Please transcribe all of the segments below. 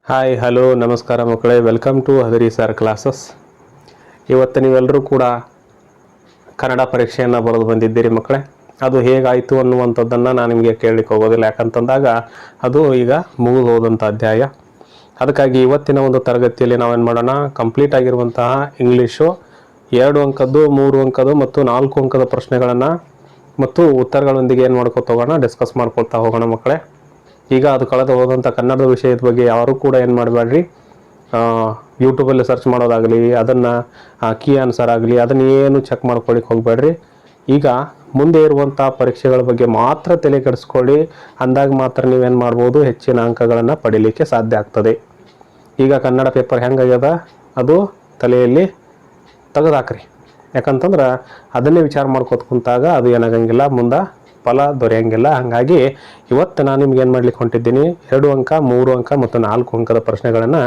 Hi hello ನಮಸ್ಕಾರ ಮಕ್ಕಳೇ, welcome to ಹದರಿ sir classes. ಇವತ್ತು ನೀವೆಲ್ಲರೂ ಕೂಡ ಕನ್ನಡ ಪರೀಕ್ಷೆಯನ್ನು ಬರೆದು ಬಂದಿದ್ದೀರಿ ಮಕ್ಕಳೇ. ಅದು ಹೇಗಾಯಿತು ಅನ್ನುವಂಥದ್ದನ್ನು ನಾನು ನಿಮಗೆ ಕೇಳಲಿಕ್ಕೆ ಹೋಗೋದಿಲ್ಲ, ಯಾಕಂತಂದಾಗ ಅದು ಈಗ ಮುಗಿದು ಹೋದಂಥ ಅಧ್ಯಾಯ. ಅದಕ್ಕಾಗಿ ಇವತ್ತಿನ ಒಂದು ತರಗತಿಯಲ್ಲಿ ನಾವೇನು ಮಾಡೋಣ, ಕಂಪ್ಲೀಟ್ ಆಗಿರುವಂತಹ ಇಂಗ್ಲೀಷು 2 ಅಂಕದ್ದು 3 ಅಂಕದ್ದು ಮತ್ತು 4 ಅಂಕದ ಪ್ರಶ್ನೆಗಳನ್ನು ಮತ್ತು ಉತ್ತರಗಳೊಂದಿಗೆ ಏನು ಮಾಡ್ಕೊತ ಹೋಗೋಣ, ಡಿಸ್ಕಸ್ ಮಾಡ್ಕೊಳ್ತಾ ಹೋಗೋಣ ಮಕ್ಕಳೇ. ಈಗ ಅದು ಕಳೆದು ಹೋದಂಥ ಕನ್ನಡದ ವಿಷಯದ ಬಗ್ಗೆ ಯಾರು ಕೂಡ ಏನು ಮಾಡಬೇಡ್ರಿ, ಯೂಟ್ಯೂಬಲ್ಲಿ ಸರ್ಚ್ ಮಾಡೋದಾಗಲಿ, ಅದನ್ನು ಕೀ ಆನ್ಸರ್ ಆಗಲಿ ಅದನ್ನು ಏನು ಚೆಕ್ ಮಾಡ್ಕೊಳ್ಳಿಕ್ಕೆ ಹೋಗಬೇಡ್ರಿ. ಈಗ ಮುಂದೆ ಇರುವಂಥ ಪರೀಕ್ಷೆಗಳ ಬಗ್ಗೆ ಮಾತ್ರ ತಲೆ ಕೆಡಿಸ್ಕೊಳ್ಳಿ. ಅಂದಾಗ ಮಾತ್ರ ನೀವೇನು ಮಾಡ್ಬೋದು, ಹೆಚ್ಚಿನ ಅಂಕಗಳನ್ನು ಪಡೀಲಿಕ್ಕೆ ಸಾಧ್ಯ ಆಗ್ತದೆ. ಈಗ ಕನ್ನಡ ಪೇಪರ್ ಹೆಂಗಾಗ್ಯದ ಅದು ತಲೆಯಲ್ಲಿ ತೆಗೆದಾಕ್ರಿ. ಯಾಕಂತಂದ್ರೆ ಅದನ್ನೇ ವಿಚಾರ ಮಾಡ್ಕೋತ ಕುಂತಾಗ ಅದು ಏನಾಗಂಗಿಲ್ಲ, ಮುಂದೆ ಫಲ ದೊರೆಯಂಗಿಲ್ಲ. ಹಾಗಾಗಿ ಇವತ್ತು ನಾನು ನಿಮ್ಗೆ ಏನು ಮಾಡ್ಲಿಕ್ಕೆ ಹೊಂಟಿದ್ದೀನಿ, 2 ಅಂಕ 3 ಅಂಕ ಮತ್ತು 4 ಅಂಕದ ಪ್ರಶ್ನೆಗಳನ್ನು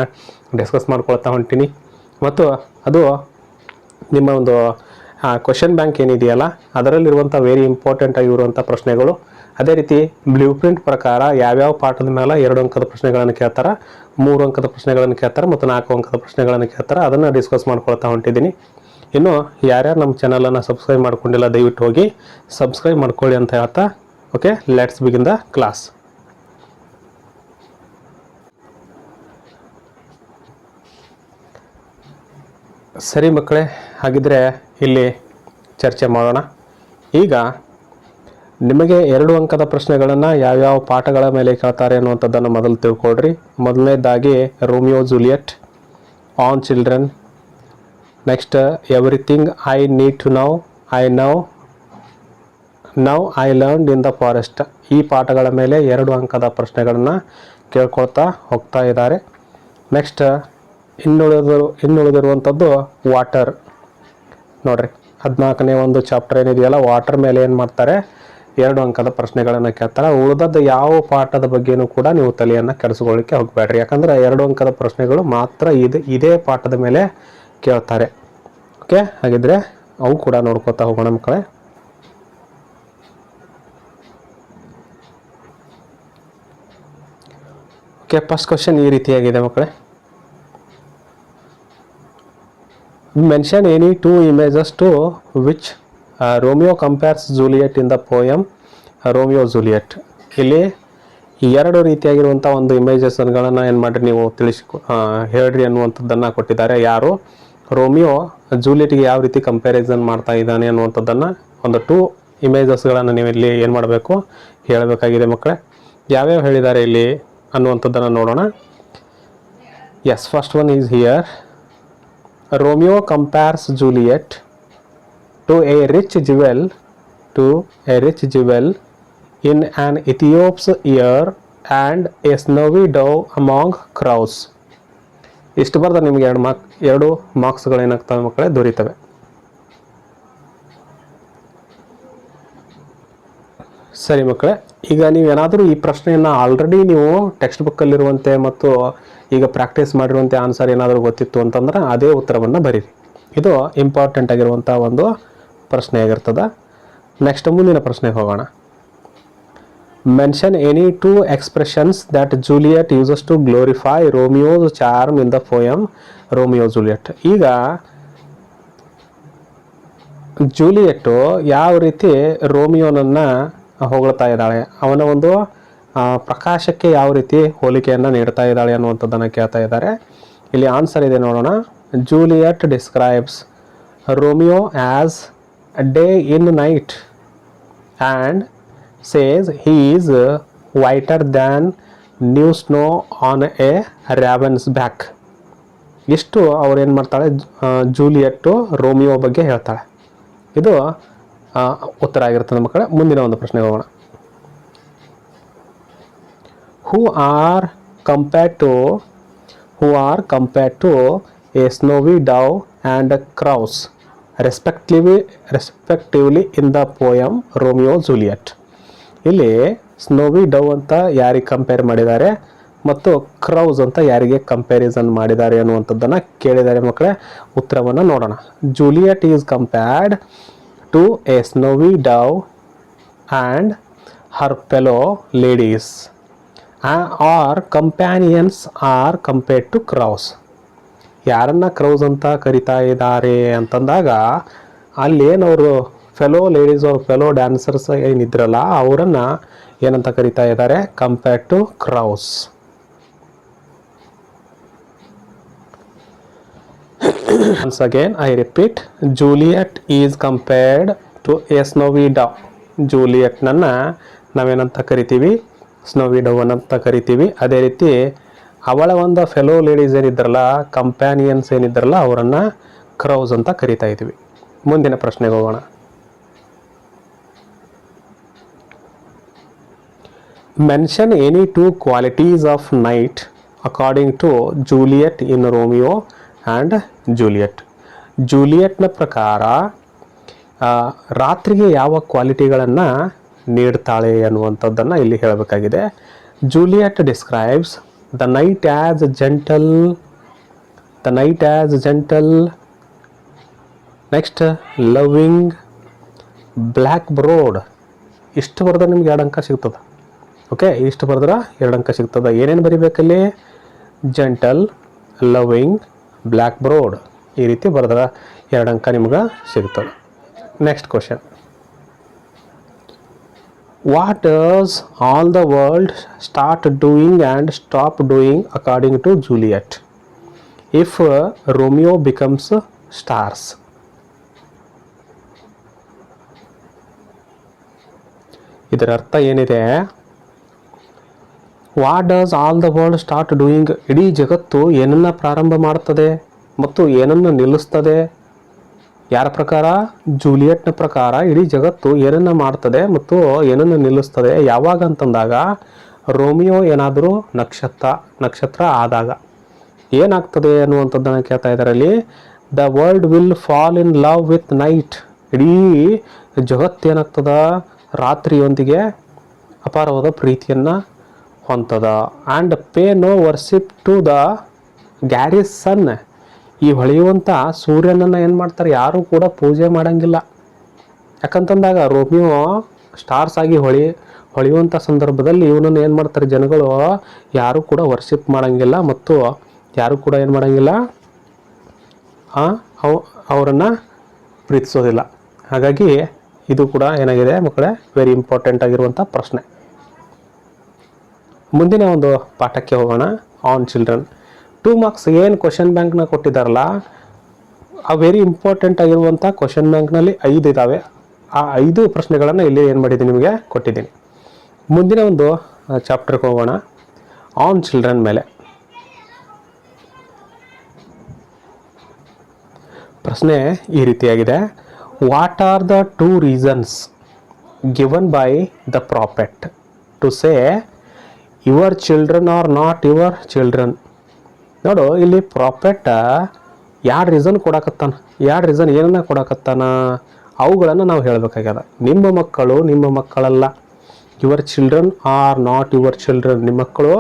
ಡಿಸ್ಕಸ್ ಮಾಡ್ಕೊಳ್ತಾ ಹೊಂಟೀನಿ. ಮತ್ತು ಅದು ನಿಮ್ಮ ಒಂದು ಕ್ವಶನ್ ಬ್ಯಾಂಕ್ ಏನಿದೆಯಲ್ಲ ಅದರಲ್ಲಿರುವಂಥ ವೆರಿ ಇಂಪಾರ್ಟೆಂಟ್ ಆಗಿರುವಂಥ ಪ್ರಶ್ನೆಗಳು. ಅದೇ ರೀತಿ ಬ್ಲೂ ಪ್ರಿಂಟ್ ಪ್ರಕಾರ ಯಾವ್ಯಾವ ಪಾಠದ ಮೇಲೆ 2 ಅಂಕದ ಪ್ರಶ್ನೆಗಳನ್ನು ಕೇಳ್ತಾರೆ, 3 ಅಂಕದ ಪ್ರಶ್ನೆಗಳನ್ನು ಕೇಳ್ತಾರೆ ಮತ್ತು 4 ಅಂಕದ ಪ್ರಶ್ನೆಗಳನ್ನು ಕೇಳ್ತಾರೆ, ಅದನ್ನು ಡಿಸ್ಕಸ್ ಮಾಡ್ಕೊಳ್ತಾ ಹೊಂಟಿದ್ದೀನಿ. ಇನ್ನು ಯಾರ್ಯಾರು ನಮ್ಮ ಚಾನಲನ್ನು ಸಬ್ಸ್ಕ್ರೈಬ್ ಮಾಡ್ಕೊಂಡಿಲ್ಲ ದಯವಿಟ್ಟು ಹೋಗಿ ಸಬ್ಸ್ಕ್ರೈಬ್ ಮಾಡ್ಕೊಳ್ಳಿ ಅಂತ ಹೇಳ್ತಾ, okay, let's begin the class. ಸರಿ ಮಕ್ಕಳೇ, ಹಾಗಿದ್ರೆ ಇಲ್ಲಿ ಚರ್ಚೆ ಮಾಡೋಣ. ಈಗ ನಿಮಗೆ 2 ಅಂಕದ ಪ್ರಶ್ನೆಗಳನ್ನು ಯಾವ್ಯಾವ ಪಾಠಗಳ ಮೇಲೆ ಕೇಳ್ತಾರೆ ಅನ್ನುವಂಥದ್ದನ್ನು ಮೊದಲು ತಿಳ್ಕೊಳ್ರಿ. ಮೊದಲನೇದಾಗಿ Romeo Juliet, on children, next everything I need to know, now I learned in the forest. ಈ ಪಾಠಗಳ ಮೇಲೆ 2 ಅಂಕದ ಪ್ರಶ್ನೆಗಳನ್ನು ಕೇಳ್ಕೊಳ್ತಾ ಹೋಗ್ತಾ ಇದ್ದಾರೆ. ನೆಕ್ಸ್ಟ್ ಇನ್ನುಳಿದಿರುವಂಥದ್ದು ವಾಟರ್. ನೋಡ್ರಿ, 14ನೇ ಒಂದು ಚಾಪ್ಟರ್ ಏನಿದೆಯಲ್ಲ ವಾಟರ್ ಮೇಲೆ ಏನು ಮಾಡ್ತಾರೆ, 2 ಅಂಕದ ಪ್ರಶ್ನೆಗಳನ್ನು ಕೇಳ್ತಾರೆ. ಉಳಿದದ್ದು ಯಾವ ಪಾಠದ ಬಗ್ಗೆನೂ ಕೂಡ ನೀವು ತಲೆಯನ್ನು ಕೆಡಿಸ್ಕೊಳ್ಳಿಕ್ಕೆ ಹೋಗಬೇಡ್ರಿ, ಯಾಕಂದ್ರೆ 2 ಅಂಕದ ಪ್ರಶ್ನೆಗಳು ಮಾತ್ರ ಇದೇ ಪಾಠದ ಮೇಲೆ ಕೇಳ್ತಾರೆ. ಓಕೆ, ಹಾಗಿದ್ರೆ ಅವು ಕೂಡ ನೋಡ್ಕೊತಾ ಹೋಗೋಣ ಮಕ್ಕಳೇ. ಓಕೆ, ಫಸ್ಟ್ ಕ್ವಶನ್ ಈ ರೀತಿಯಾಗಿದೆ ಮಕ್ಕಳೇ. Mention any 2 images to which Romeo compares Juliet in the poem Romeo Juliet. ಇಲ್ಲಿ 2 ರೀತಿಯಾಗಿರುವಂಥ ಒಂದು ಇಮೇಜಸ್ಗಳನ್ನು ಏನು ಮಾಡಿರಿ ನೀವು ಹೇಳ್ರಿ ಅನ್ನುವಂಥದ್ದನ್ನು ಕೊಟ್ಟಿದ್ದಾರೆ. ಯಾರು ರೋಮಿಯೋ ಜೂಲಿಯಟ್ಗೆ ಯಾವ ರೀತಿ ಕಂಪ್ಯಾರಿಸನ್ ಮಾಡ್ತಾ ಇದ್ದಾನೆ ಅನ್ನುವಂಥದ್ದನ್ನು ಒಂದು 2 ಇಮೇಜಸ್ಗಳನ್ನು ನೀವು ಇಲ್ಲಿ ಏನು ಮಾಡಬೇಕು, ಹೇಳಬೇಕಾಗಿದೆ ಮಕ್ಕಳೇ. ಯಾವ್ಯಾವ ಹೇಳಿದ್ದಾರೆ ಇಲ್ಲಿ ಅನ್ನುವಂಥದ್ದನ್ನು ನೋಡೋಣ. Yes, first one is here. Romeo compares Juliet to a rich jewel in an Ethiop's ear and a snowy dove among crows. ಇಷ್ಟು ಬರ್ದ ನಿಮಗೆ 2 ಮಾರ್ಕ್ಸ್ಗಳು ಏನಾಗ್ತವೆ ಮಕ್ಕಳೇ, ದೊರೀತವೆ. ಸರಿ ಮಕ್ಕಳೇ, ಈಗ ನೀವೇನಾದರೂ ಈ ಪ್ರಶ್ನೆಯನ್ನು ಆಲ್ರೆಡಿ ನೀವು ಟೆಕ್ಸ್ಟ್ ಬುಕ್ಕಲ್ಲಿರುವಂತೆ ಮತ್ತು ಈಗ ಪ್ರಾಕ್ಟೀಸ್ ಮಾಡಿರುವಂತೆ ಆನ್ಸರ್ ಏನಾದರೂ ಗೊತ್ತಿತ್ತು ಅಂತಂದ್ರೆ ಅದೇ ಉತ್ತರವನ್ನು ಬರೀರಿ. ಇದು ಇಂಪಾರ್ಟೆಂಟ್ ಆಗಿರುವಂಥ ಒಂದು ಪ್ರಶ್ನೆ ಆಗಿರ್ತದೆ. ನೆಕ್ಸ್ಟ್ ಮುಂದಿನ ಪ್ರಶ್ನೆಗೆ ಹೋಗೋಣ. Mention any 2 expressions that Juliet uses to glorify Romeo's charm in the poem Romeo Juliet. ಈಗ ಜೂಲಿಯಟ್ಟು ಯಾವ ರೀತಿ ರೋಮಿಯೋನನ್ನು ಹೊಗಳ್ತಾ ಇದ್ದಾಳೆ, ಅವನ ಒಂದು ಪ್ರಕಾಶಕ್ಕೆ ಯಾವ ರೀತಿ ಹೋಲಿಕೆಯನ್ನು ನೀಡ್ತಾ ಇದ್ದಾಳೆ ಅನ್ನುವಂಥದ್ದನ್ನು ಕೇಳ್ತಾ ಇದ್ದಾರೆ. ಇಲ್ಲಿ ಆನ್ಸರ್ ಇದೆ ನೋಡೋಣ. Juliet describes Romeo as day in night and says he is whiter than new snow on a raven's back. ಇಷ್ಟು ಅವ್ರು ಏನು ಮಾಡ್ತಾಳೆ, ಜೂಲಿಯಟ್ಟು ರೋಮಿಯೋ ಬಗ್ಗೆ ಹೇಳ್ತಾಳೆ. ಇದು ಉತ್ತರ ಆಗಿರ್ತದೆ ಮಕ್ಕಳೇ. ಮುಂದಿನ ಒಂದು ಪ್ರಶ್ನೆಗೆ ಹೋಗೋಣ. Who are compared to a snowy dove and crows respectively in the poem Romeo Juliet. ಇಲ್ಲಿ ಸ್ನೋವಿ ಡವ್ ಅಂತ ಯಾರಿಗೆ ಕಂಪೇರ್ ಮಾಡಿದ್ದಾರೆ ಮತ್ತು ಕ್ರೌಸ್ ಅಂತ ಯಾರಿಗೆ ಕಂಪ್ಯಾರಿಸನ್ ಮಾಡಿದ್ದಾರೆ ಅನ್ನುವಂಥದ್ದನ್ನು ಕೇಳಿದ್ದಾರೆ ಮಕ್ಕಳೇ. ಉತ್ತರವನ್ನು ನೋಡೋಣ. Juliet is compared to a snowy dove and her fellow ladies or companions are compared to crows. ಯಾರನ್ನ ಕ್ರೌಸ್ ಅಂತ ಕರಿತಾ ಇದ್ದಾರೆ ಅಂತಂದಾಗ ಅಲ್ಲಿ ಏನವರು ಫೆಲೋ ಲೇಡೀಸ್ ಅವ್ರ ಫೆಲೋ ಡ್ಯಾನ್ಸರ್ಸ್ ಏನಿದ್ರಲ್ಲ ಅವರನ್ನು ಏನಂತ ಕರಿತಾ ಇದ್ದಾರೆ? Compared to crows. Once again I repeat, Juliet is compared to a snowy dove. ಜೂಲಿಯಟ್ನನ್ನು ನಾವೇನಂತ ಕರಿತೀವಿ? ಸ್ನೋವಿ ಡವ್ ಅಂತ ಕರಿತೀವಿ. ಅದೇ ರೀತಿ ಅವಳ ಒಂದು ಫೆಲೋ ಲೇಡೀಸ್ ಏನಿದ್ರಲ್ಲ, ಕಂಪ್ಯಾನಿಯನ್ಸ್ ಏನಿದ್ರಲ್ಲ, ಅವರನ್ನು ಕ್ರೌಸ್ ಅಂತ ಕರಿತಾ ಇದ್ದೀವಿ. ಮುಂದಿನ ಪ್ರಶ್ನೆಗೆ ಹೋಗೋಣ. Mention any two qualities of night according to Juliet in Romeo and Juliet. ಜೂಲಿಯಟ್ನ ಪ್ರಕಾರ ರಾತ್ರಿಗೆ ಯಾವ ಕ್ವಾಲಿಟಿಗಳನ್ನು ನೀಡ್ತಾಳೆ ಅನ್ನುವಂಥದ್ದನ್ನು ಇಲ್ಲಿ ಹೇಳಬೇಕಾಗಿದೆ. Juliet describes the night as gentle, next loving, black browed. ಇಷ್ಟು ಬರೆದ್ರೆ ನಿಮ್ಗೆ 2 ಅಂಕ ಸಿಗ್ತದೆ. ಓಕೆ, ಇಷ್ಟು ಬರೆದ್ರೆ 2 ಅಂಕ ಸಿಗ್ತದೆ. ಏನೇನು ಬರಿಬೇಕಲ್ಲಿ? Gentle, loving, black browed. ಈ ರೀತಿ ಬರೆದ್ರೆ 2 ಅಂಕ ನಿಮ್ಗೆ ಸಿಗ್ತದೆ. Next question. What does all the world start doing and stop doing according to Juliet if Romeo becomes stars? ಇದರ ಅರ್ಥ ಏನಿದೆ? What does all the world start doing, ಇಡೀ ಜಗತ್ತು ಏನನ್ನು ಪ್ರಾರಂಭ ಮಾಡ್ತದೆ ಮತ್ತು ಏನನ್ನು ನಿಲ್ಲಿಸ್ತದೆ? ಯಾರ ಪ್ರಕಾರ? ಜೂಲಿಯಟ್ನ ಪ್ರಕಾರ ಇಡೀ ಜಗತ್ತು ಏನನ್ನು ಮಾಡ್ತದೆ ಮತ್ತು ಏನನ್ನು ನಿಲ್ಲಿಸ್ತದೆ ಯಾವಾಗ ಅಂತಂದಾಗ ರೋಮಿಯೋ ಏನಾದರೂ ನಕ್ಷತ್ರ ಆದಾಗ ಏನಾಗ್ತದೆ ಅನ್ನುವಂಥದ್ದನ್ನು ಕೇಳ್ತಾ ಇದ್ದಾರೆ ಅಲ್ಲಿ. The world will fall in love with night. ಇಡೀ ಜಗತ್ತೇನಾಗ್ತದ? ರಾತ್ರಿಯೊಂದಿಗೆ ಅಪಾರವಾದ ಪ್ರೀತಿಯನ್ನು ಹೊಂದದ. And pay no worship to the garish sun. ಈ ಹೊಳೆಯುವಂಥ ಸೂರ್ಯನನ್ನು ಏನು ಮಾಡ್ತಾರೆ? ಯಾರೂ ಕೂಡ ಪೂಜೆ ಮಾಡೋಂಗಿಲ್ಲ. ಯಾಕಂತಂದಾಗ ರೋಮಿಯೋ ಸ್ಟಾರ್ಸ್ ಆಗಿ ಹೊಳೆಯುವಂಥ ಸಂದರ್ಭದಲ್ಲಿ ಇವನನ್ನು ಏನು ಮಾಡ್ತಾರೆ? ಜನಗಳು ಯಾರೂ ಕೂಡ ವರ್ಷಿಪ್ ಮಾಡೋಂಗಿಲ್ಲ ಮತ್ತು ಯಾರೂ ಕೂಡ ಏನು ಮಾಡೋಂಗಿಲ್ಲ, ಅವರನ್ನು ಪ್ರೀತಿಸೋದಿಲ್ಲ. ಹಾಗಾಗಿ ಇದು ಕೂಡ ಏನಾಗಿದೆ ಮಕ್ಕಳೇ? ವೆರಿ ಇಂಪಾರ್ಟೆಂಟ್ ಆಗಿರುವಂಥ ಪ್ರಶ್ನೆ. ಮುಂದಿನ ಒಂದು ಪಾಠಕ್ಕೆ ಹೋಗೋಣ. ಆನ್ ಚಿಲ್ಡ್ರನ್ 2 ಮಾರ್ಕ್ಸ್ ಏನು ಕ್ವಶನ್ ಬ್ಯಾಂಕ್ನ ಕೊಟ್ಟಿದ್ದಾರಲ್ಲ, ಆ ವೆರಿ ಇಂಪಾರ್ಟೆಂಟ್ ಆಗಿರುವಂಥ ಕ್ವಶನ್ ಬ್ಯಾಂಕ್ನಲ್ಲಿ 5 ಇದ್ದಾವೆ. ಆ 5 ಪ್ರಶ್ನೆಗಳನ್ನು ಇಲ್ಲಿ ಏನು ಮಾಡಿದ್ದೀನಿ? ನಿಮಗೆ ಕೊಟ್ಟಿದ್ದೀನಿ. ಮುಂದಿನ ಒಂದು ಚಾಪ್ಟರ್ಗೆ ಹೋಗೋಣ. ಆನ್ ಚಿಲ್ಡ್ರನ್ ಮೇಲೆ ಪ್ರಶ್ನೆ ಈ ರೀತಿಯಾಗಿದೆ. What are the 2 reasons given by the prophet to say your children are not your children? ನೋಡು, ಇಲ್ಲಿ ಪ್ರಾಫೆಟ್ 2 ರೀಸನ್ ಕೊಡಕತ್ತಾನ. 2 ರೀಸನ್ ಏನನ್ನ ಕೊಡಕತ್ತಾನ? ಅವುಗಳನ್ನು ನಾವು ಹೇಳಬೇಕಾಗ್ಯದ. ನಿಮ್ಮ ಮಕ್ಕಳು ನಿಮ್ಮ ಮಕ್ಕಳಲ್ಲ. Your children are not your children. ನಿಮ್ಮ ಮಕ್ಕಳು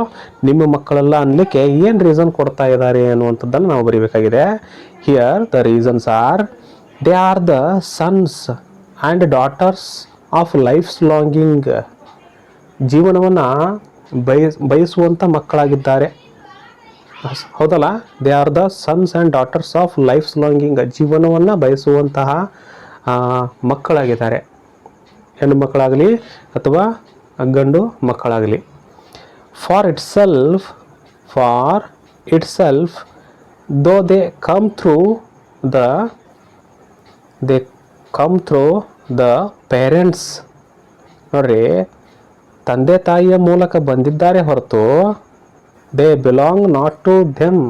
ನಿಮ್ಮ ಮಕ್ಕಳಲ್ಲ ಅನ್ನಲಿಕ್ಕೆ ಏನು ರೀಸನ್ ಕೊಡ್ತಾ ಇದ್ದಾರೆ ಅನ್ನುವಂಥದ್ದನ್ನು ನಾವು ಬರೀಬೇಕಾಗಿದೆ. Here the reasons are they are the sons and daughters of life's longing. ಜೀವನವನ್ನು ಬಯಸುವಂಥ ಮಕ್ಕಳಾಗಿದ್ದಾರೆ. ಹೌದಲ್ಲ? They are the sons and daughters of life's longing. ಜೀವನವನ್ನು ಬಯಸುವಂತಹ ಮಕ್ಕಳಾಗಿದ್ದಾರೆ. ಹೆಣ್ಣು ಮಕ್ಕಳಾಗಲಿ ಅಥವಾ ಗಂಡು ಮಕ್ಕಳಾಗಲಿ. For itself though they come through the parents. ನೋಡ್ರಿ, ತಂದೆ ತಾಯಿಯ ಮೂಲಕ ಬಂದಿದ್ದಾರೆ ಹೊರತು they belong not to them.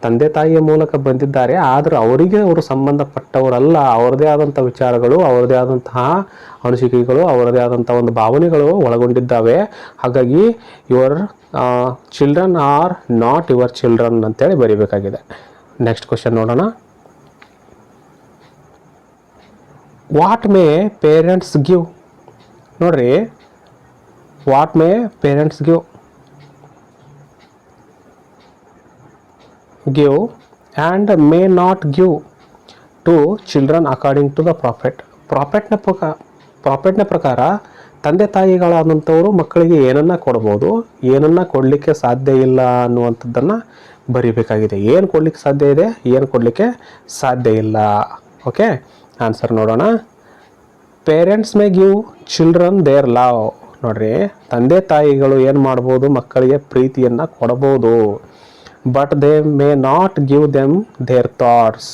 ತಂದೆ ತಾಯಿಯ ಮೂಲಕ ಬಂದಿದ್ದಾರೆ, ಆದರೆ ಅವರಿಗೆ ಅವರು ಸಂಬಂಧಪಟ್ಟವರಲ್ಲ. ಅವರದೇ ಆದಂಥ ವಿಚಾರಗಳು, ಅವರದೇ ಆದಂತಹ ಅನಿಸಿಕೆಗಳು, ಅವರದೇ ಆದಂಥ ಒಂದು ಭಾವನೆಗಳು ಒಳಗೊಂಡಿದ್ದಾವೆ. ಹಾಗಾಗಿ your children are not your children ಅಂತೇಳಿ ಬರೀಬೇಕಾಗಿದೆ. ನೆಕ್ಸ್ಟ್ ಕ್ವಶನ್ ನೋಡೋಣ. What may parents give? ನೋಡ್ರಿ, what may parents give and may not give to children according to the prophet. ಪ್ರಾಫೆಟ್ನ ಪ್ರಕಾರ ತಂದೆ ತಾಯಿಗಳಾದಂಥವರು ಮಕ್ಕಳಿಗೆ ಏನನ್ನ ಕೊಡ್ಬೋದು, ಏನನ್ನ ಕೊಡಲಿಕ್ಕೆ ಸಾಧ್ಯ ಇಲ್ಲ ಅನ್ನುವಂಥದ್ದನ್ನು ಬರಿಬೇಕಾಗಿದೆ. ಏನು ಕೊಡಲಿಕ್ಕೆ ಸಾಧ್ಯ ಇದೆ, ಏನು ಕೊಡಲಿಕ್ಕೆ ಸಾಧ್ಯ ಇಲ್ಲ. ಓಕೆ, ಆನ್ಸರ್ ನೋಡೋಣ. Parents may give children their love. ನೋಡ್ರಿ, ತಂದೆ ತಾಯಿಗಳು ಏನು ಮಾಡ್ಬೋದು, ಮಕ್ಕಳಿಗೆ ಪ್ರೀತಿಯನ್ನು ಕೊಡ್ಬೋದು. But they may not give them their thoughts.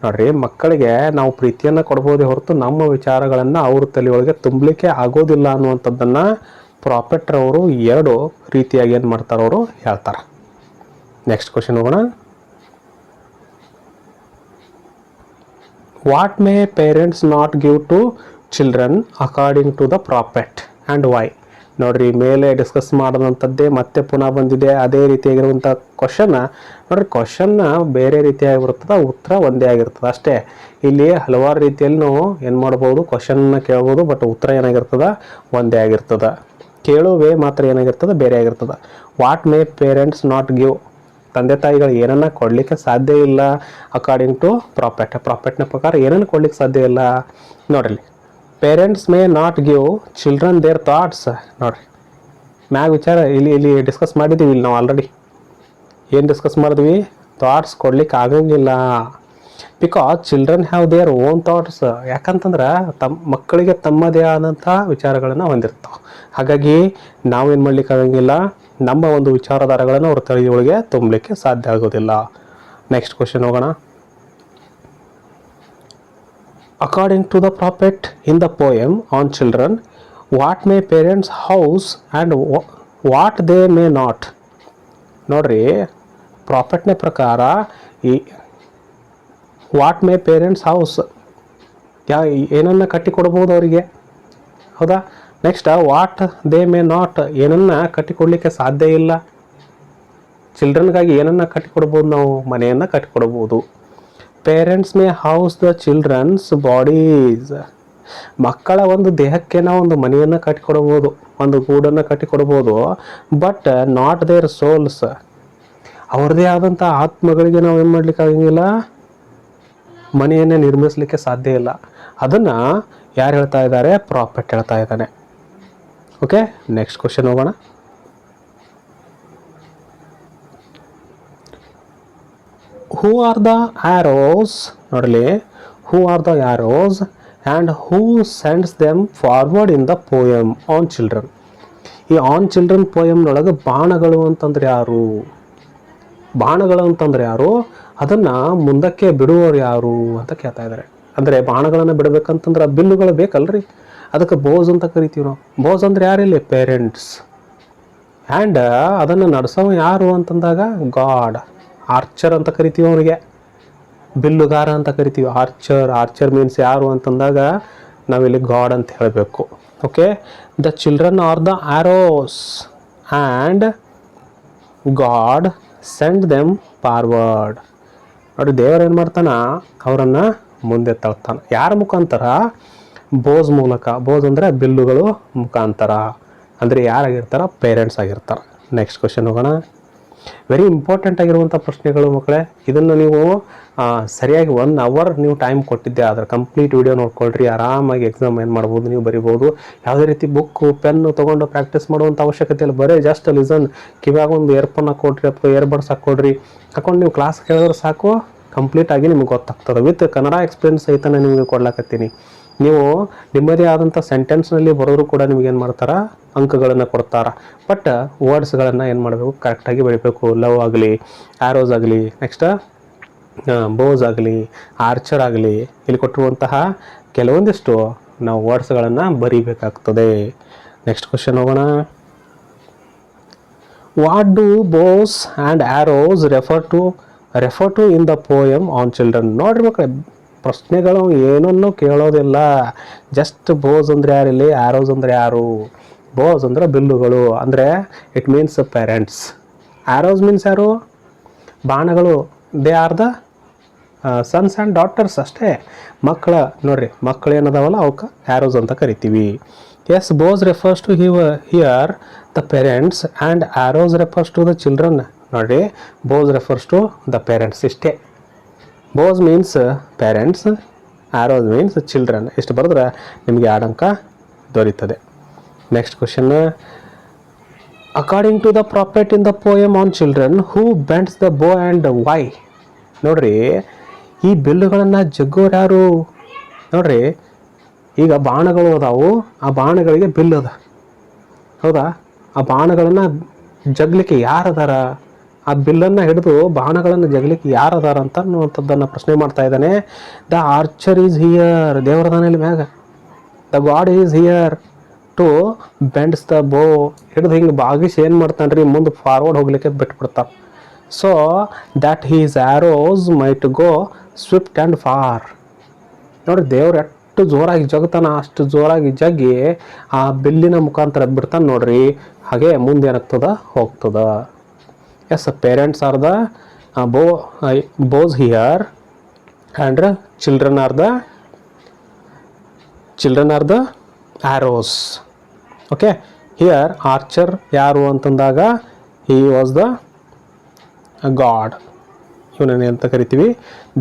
ನೋಡ್ರಿ, ಮಕ್ಕಳಿಗೆ ನಾವು ಪ್ರೀತಿಯನ್ನು ಕೊಡ್ಬೋದೇ ಹೊರತು ನಮ್ಮ ವಿಚಾರಗಳನ್ನು ಅವ್ರ ತಲೆಯೊಳಗೆ ತುಂಬಲಿಕ್ಕೆ ಆಗೋದಿಲ್ಲ ಅನ್ನುವಂಥದ್ದನ್ನು ಪ್ರಾಪೆಟ್ರವರು 2 ರೀತಿಯಾಗಿ ಏನು ಮಾಡ್ತಾರೆ, ಅವರು ಹೇಳ್ತಾರೆ. ನೆಕ್ಸ್ಟ್ ಕ್ವಶನ್ ಹೋಗೋಣ. What may parents not give to children according to the prophet and why. ನೋಡ್ರಿ, ಮೇಲೆ ಡಿಸ್ಕಸ್ ಮಾಡೋದಂಥದ್ದೇ ಮತ್ತೆ ಪುನಃ ಬಂದಿದೆ ಅದೇ ರೀತಿಯಾಗಿರುವಂಥ ಕ್ವಶನ್. ನೋಡ್ರಿ, ಕ್ವಶನ್ನ ಬೇರೆ ರೀತಿಯಾಗಿರ್ತದೆ, ಉತ್ತರ ಒಂದೇ ಆಗಿರ್ತದೆ ಅಷ್ಟೇ. ಇಲ್ಲಿ ಹಲವಾರು ರೀತಿಯಲ್ಲಿ ನಾವು ಏನು ಮಾಡ್ಬೋದು, ಕ್ವಶನ್ನ ಕೇಳ್ಬೋದು, ಬಟ್ ಉತ್ತರ ಏನಾಗಿರ್ತದೆ, ಒಂದೇ ಆಗಿರ್ತದೆ. ಕೇಳುವೇ ಮಾತ್ರ ಏನಾಗಿರ್ತದೆ, ಬೇರೆ ಆಗಿರ್ತದೆ. What may parents not give, ತಂದೆ ತಾಯಿಗಳು ಏನನ್ನ ಕೊಡಲಿಕ್ಕೆ ಸಾಧ್ಯ ಇಲ್ಲ ಅಕಾರ್ಡಿಂಗ್ ಟು ಪ್ರಾಪೆಟ್ನ ಪ್ರಕಾರ ಏನನ್ನು ಕೊಡ್ಲಿಕ್ಕೆ ಸಾಧ್ಯ ಇಲ್ಲ. ನೋಡ್ರಿ, parents may not give children their thoughts. ನೋಡ್ರಿ, ಮ್ಯಾಗ ವಿಚಾರ ಇಲ್ಲಿ ಡಿಸ್ಕಸ್ ಮಾಡಿದ್ದೀವಿ. ಇಲ್ಲಿ ನಾವು ಆಲ್ರೆಡಿ ಏನು ಡಿಸ್ಕಸ್ ಮಾಡಿದ್ವಿ, ಥಾಟ್ಸ್ ಕೊಡ್ಲಿಕ್ಕೆ ಆಗಂಗಿಲ್ಲ. Because children have their own thoughts. ಯಾಕಂತಂದ್ರೆ ಮಕ್ಕಳಿಗೆ ತಮ್ಮದೇ ಆದಂಥ ವಿಚಾರಗಳನ್ನು ಹೊಂದಿರ್ತಾವೆ. ಹಾಗಾಗಿ ನಾವೇನು ಮಾಡ್ಲಿಕ್ಕೆ ಆಗಂಗಿಲ್ಲ, ನಮ್ಮ ಒಂದು ವಿಚಾರಧಾರೆಗಳನ್ನು ಅವ್ರ ತಲೆಯೊಳಗೆ ತುಂಬಲಿಕ್ಕೆ ಸಾಧ್ಯ ಆಗೋದಿಲ್ಲ. ನೆಕ್ಸ್ಟ್ ಕ್ವಶನ್ ಹೋಗೋಣ. According to the prophet in the poem on children, what may parents house and what they may not. ನೋಡ್ರಿ, ಪ್ರಾಫೆಟ್ನ ಪ್ರಕಾರ ಈ ವಾಟ್ ಮೇ ಪೇರೆಂಟ್ಸ್ ಹೌಸ್, ಏನನ್ನ ಕಟ್ಟಿಕೊಡ್ಬೋದು ಅವರಿಗೆ, ಹೌದಾ. Next what they may not, ಏನನ್ನ ಕಟ್ಟಿಕೊಡ್ಲಿಕ್ಕೆ ಸಾಧ್ಯ ಇಲ್ಲ. ಚಿಲ್ಡ್ರನ್ಗಾಗಿ ಏನನ್ನ ಕಟ್ಟಿಕೊಡ್ಬೋದು, ನಾವು ಮನೆಯನ್ನು ಕಟ್ಟಿಕೊಡ್ಬೋದು. Parents may house the children's bodies. ಮಕ್ಕಳ ಒಂದು ದೇಹಕ್ಕೆ ನಾವು ಒಂದು ಮನೆಯನ್ನು ಕಟ್ಟಿಕೊಡ್ಬೋದು, ಒಂದು ಗೂಡನ್ನು ಕಟ್ಟಿಕೊಡ್ಬೋದು. ಬಟ್ ನಾಟ್ ದೇರ್ ಸೋಲ್ಸ್, ಅವ್ರದ್ದೇ ಆದಂಥ ಆತ್ಮಗಳಿಗೆ ನಾವು ಏನು ಮಾಡ್ಲಿಕ್ಕೆ ಆಗಂಗಿಲ್ಲ, ಮನೆಯನ್ನೇ ನಿರ್ಮಿಸಲಿಕ್ಕೆ ಸಾಧ್ಯ ಇಲ್ಲ. ಅದನ್ನು ಯಾರು ಹೇಳ್ತಾ ಇದ್ದಾರೆ, ಪ್ರಾಫೆಟ್ ಹೇಳ್ತಾ ಇದ್ದಾನೆ. ಓಕೆ, ನೆಕ್ಸ್ಟ್ ಕ್ವಶನ್ ಹೋಗೋಣ. Who are the arrows. ನೋಡಲಿ, who are the arrows and who sends them forward in the poem on children. ಈ ಆನ್ ಚಿಲ್ಡ್ರನ್ ಪೋಯಮ್ನೊಳಗೆ ಬಾಣಗಳು ಅಂತಂದ್ರೆ ಯಾರು, ಬಾಣಗಳು ಅಂತಂದ್ರೆ ಯಾರು, ಅದನ್ನು ಮುಂದಕ್ಕೆ ಬಿಡುವವರು ಯಾರು ಅಂತ ಕೇಳ್ತಾ ಇದ್ದಾರೆ. ಅಂದರೆ ಬಾಣಗಳನ್ನು ಬಿಡಬೇಕಂತಂದ್ರೆ ಬಿಲ್ಲುಗಳು ಬೇಕಲ್ರಿ, ಅದಕ್ಕೆ ಬೋಸ್ ಅಂತ ಕರಿತೀವಿ ನಾವು. ಬೋಸ್ ಅಂದರೆ ಯಾರಿಲ್ಲಿ, ಪೇರೆಂಟ್ಸ್. ಆ್ಯಂಡ್ ಅದನ್ನು ನಡೆಸೋ ಯಾರು ಅಂತಂದಾಗ ಗಾಡ್. ಆರ್ಚರ್ ಅಂತ ಕರಿತೀವಿ ಅವನಿಗೆ, ಬಿಲ್ಲುಗಾರ ಅಂತ ಕರಿತೀವಿ. ಆರ್ಚರ್ ಮೀನ್ಸ್ ಯಾರು ಅಂತಂದಾಗ ನಾವಿಲ್ಲಿ ಗಾಡ್ ಅಂತ ಹೇಳಬೇಕು. Okay, the children are the arrows and god send them forward. ನೋಡಿ, ದೇವರು ಏನು ಮಾಡ್ತಾನ, ಅವರನ್ನು ಮುಂದೆ ತಳ್ತಾನೆ. ಯಾರ ಮುಖಾಂತರ, ಬೋಸ್ ಮೂಲಕ. ಬೋಸ್ ಅಂದರೆ ಬಿಲ್ಲುಗಳು ಮುಖಾಂತರ. ಅಂದರೆ ಯಾರಾಗಿರ್ತಾರ, ಪೇರೆಂಟ್ಸ್ ಆಗಿರ್ತಾರೆ. ನೆಕ್ಸ್ಟ್ ಕ್ವಶನ್ ಹೋಗೋಣ. ವೆರಿ ಇಂಪಾರ್ಟೆಂಟ್ ಆಗಿರುವಂಥ ಪ್ರಶ್ನೆಗಳು ಮಕ್ಕಳೇ. ಇದನ್ನು ನೀವು ಸರಿಯಾಗಿ 1 ಅವರ್ ನೀವು ಟೈಮ್ ಕೊಟ್ಟಿದ್ದೆ ಆದರೆ ಕಂಪ್ಲೀಟ್ ವಿಡಿಯೋ ನೋಡ್ಕೊಳ್ರಿ, ಆರಾಮಾಗಿ ಎಕ್ಸಾಮ್ ಏನು ಮಾಡ್ಬೋದು, ನೀವು ಬರಿಬೋದು. ಯಾವುದೇ ರೀತಿ ಬುಕ್ಕು ಪೆನ್ನು ತೊಗೊಂಡು ಪ್ರಾಕ್ಟೀಸ್ ಮಾಡುವಂಥ ಅವಶ್ಯಕತೆ ಇಲ್ಲ. ಬರೀ ಜಸ್ಟ್ ಲಿಸನ್, ಕಿವ್ಯಾಗ ಒಂದು ಇಯರ್ಫೋನ್ ಹಾಕ್ಕೊಡ್ರಿ ಅಥವಾ ಇಯರ್ಬಡ್ಸ್ ಹಾಕ್ಕೊಡ್ರಿ, ಹಾಕೊಂಡು ನೀವು ಕ್ಲಾಸ್ ಕೇಳಿದ್ರೆ ಸಾಕು, ಕಂಪ್ಲೀಟಾಗಿ ನಿಮ್ಗೆ ಗೊತ್ತಾಗ್ತದೆ. ವಿತ್ ಕನ್ನಡ ಎಕ್ಸ್ಪೀರಿಯನ್ಸ್ ಸಹಿತ ನಾನು ನಿಮಗೆ ಕೊಡ್ಲಾಕತ್ತೀನಿ. ನೀವು ನಿಮ್ಮದೇ ಆದಂಥ ಸೆಂಟೆನ್ಸ್ನಲ್ಲಿ ಬರೋರು ಕೂಡ ನಿಮ್ಗೆ ಏನು ಮಾಡ್ತಾರೆ, ಅಂಕಗಳನ್ನು ಕೊಡ್ತಾರೆ. ಬಟ್ ವರ್ಡ್ಸ್ಗಳನ್ನು ಏನು ಮಾಡಬೇಕು, ಕರೆಕ್ಟಾಗಿ ಬರೀಬೇಕು. ಲವ್ ಆಗಲಿ, ಆ್ಯರೋಸ್ ಆಗಲಿ, ನೆಕ್ಸ್ಟ್ ಬೋಸ್ ಆಗಲಿ, ಆರ್ಚರ್ ಆಗಲಿ, ಇಲ್ಲಿ ಕೊಟ್ಟಿರುವಂತಹ ಕೆಲವೊಂದಿಷ್ಟು ನಾವು ವರ್ಡ್ಸ್ಗಳನ್ನು ಬರೀಬೇಕಾಗ್ತದೆ. ನೆಕ್ಸ್ಟ್ ಕ್ವಶನ್ ಹೋಗೋಣ. What do bows and arrows refer to in the poem on children. ನೋಡ್ರಿ ಮಕ್ಕಳೇ, ಪ್ರಶ್ನೆಗಳು ಏನನ್ನೂ ಕೇಳೋದಿಲ್ಲ. ಜಸ್ಟ್ ಬೋಸ್ ಅಂದರೆ ಯಾರಿಲ್ಲಿ, ಆ್ಯರೋಸ್ ಅಂದರೆ ಯಾರು. ಬೋಸ್ ಅಂದರೆ ಬಿಲ್ಲುಗಳು, ಅಂದರೆ it means parents. Arrows means ಯಾರು, ಬಾಣಗಳು. They are the sons and daughters ಅಷ್ಟೇ, ಮಕ್ಕಳ. ನೋಡ್ರಿ, ಮಕ್ಕಳು ಏನದಾವಲ್ಲ ಅವಕ್ಕೆ ಆ್ಯರೋಸ್ ಅಂತ ಕರಿತೀವಿ. Yes, bows refers to here the parents and arrows refers to the children. ನೋಡ್ರಿ, bows refers to the parents ಇಷ್ಟೇ. Bows means parents, arrows means children. ಇಷ್ಟು ಬರೆದ್ರೆ ನಿಮಗೆ 2 ಅಂಕ ದೊರೀತದೆ. Next question, according to the prophet in the poem on children who bends the bow and why. ನೋಡ್ರಿ, ಈ ಬಿಲ್ಲುಗಳನ್ನು ಜಗ್ಗೋರು ಯಾರು? ನೋಡ್ರಿ, ಈಗ ಬಾಣಗಳು ಅದಾವು, ಆ ಬಾಣಗಳಿಗೆ ಬಿಲ್ ಅದ, ಹೌದಾ? ಆ ಬಾಣಗಳನ್ನು ಜಗ್ಲಿಕ್ಕೆ ಯಾರದಾರ? ಆ ಬಿಲ್ಲನ್ನು ಹಿಡಿದು ಬಾಣಗಳನ್ನು ಜಗ್ಲಿಕ್ಕೆ ಯಾರದಾರ ಅಂತ ಅನ್ನುವಂಥದ್ದನ್ನು ಪ್ರಶ್ನೆ ಮಾಡ್ತಾ ಇದ್ದಾನೆ. ದ ಆರ್ಚರ್ ಈಸ್ ಹಿಯರ್, ದೇವರದಾನ ಇಲ್ಲಿ ಮ್ಯಾಗ. The god is here to bends the bow. ಹಿಡಿದು ಹಿಂಗೆ ಬಾಗಿಸಿ ಏನು ಮಾಡ್ತಾನೆ ರೀ, ಮುಂದೆ ಫಾರ್ವರ್ಡ್ ಹೋಗ್ಲಿಕ್ಕೆ ಬಿಟ್ಬಿಡ್ತಾನೆ. So that his arrows might go swift and far. ನೋಡಿರಿ, ದೇವ್ರು ಎಷ್ಟು ಜೋರಾಗಿ ಜಗ್ತಾನ, ಅಷ್ಟು ಜೋರಾಗಿ ಜಗ್ಗಿ ಆ ಬಿಲ್ಲಿನ ಮುಖಾಂತರ ಬಿಡ್ತಾನೆ ನೋಡ್ರಿ. ಹಾಗೆ ಮುಂದೆ ಏನಾಗ್ತದ, ಹೋಗ್ತದ. Yes, parents are the bows here and children are the arrows. Okay, here archer ಯಾರು ಅಂತಂದಾಗ ಹಿ ವಾಸ್ ದ ಗಾಡ್. ಇವನನ್ನು ಅಂತ ಕರಿತೀವಿ,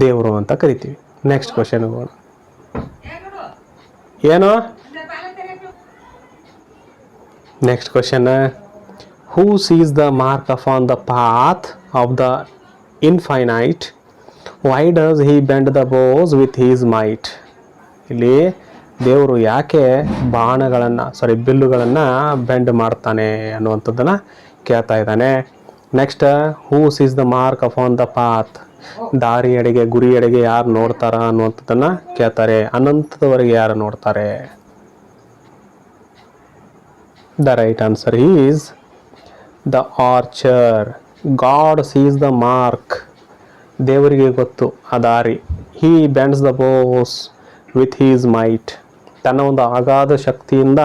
ದೇವರು ಅಂತ ಕರಿತೀವಿ. ನೆಕ್ಸ್ಟ್ ಕ್ವಶನ್ ಹೋಗೋಣ. ಏನು? Next question, who sees the mark upon the path of the infinite, why does he bend the bows with his might. ಇಲ್ಲಿ ದೇವರು ಯಾಕೆ ಬಿಲ್ಲುಗಳನ್ನು ಬೆಂಡ್ ಮಾಡ್ತಾನೆ ಅನ್ನುವಂಥದ್ದನ್ನು ಕೇಳ್ತಾ ಇದ್ದಾನೆ. Next, who sees the mark upon the path, ದಾರಿಯೆಡೆಗೆ, ಗುರಿಯೆಡೆಗೆ ಯಾರು ನೋಡ್ತಾರ ಅನ್ನುವಂಥದ್ದನ್ನು ಕೇಳ್ತಾರೆ. ಅನಂತದವರೆಗೆ ಯಾರು ನೋಡ್ತಾರೆ? The right answer is the archer. God sees the mark, ದೇವರಿಗೆ ಗೊತ್ತು ಆ ದಾರಿ. He bends the bows with his mite, ತನ್ನ ಒಂದು ಅಗಾಧ ಶಕ್ತಿಯಿಂದ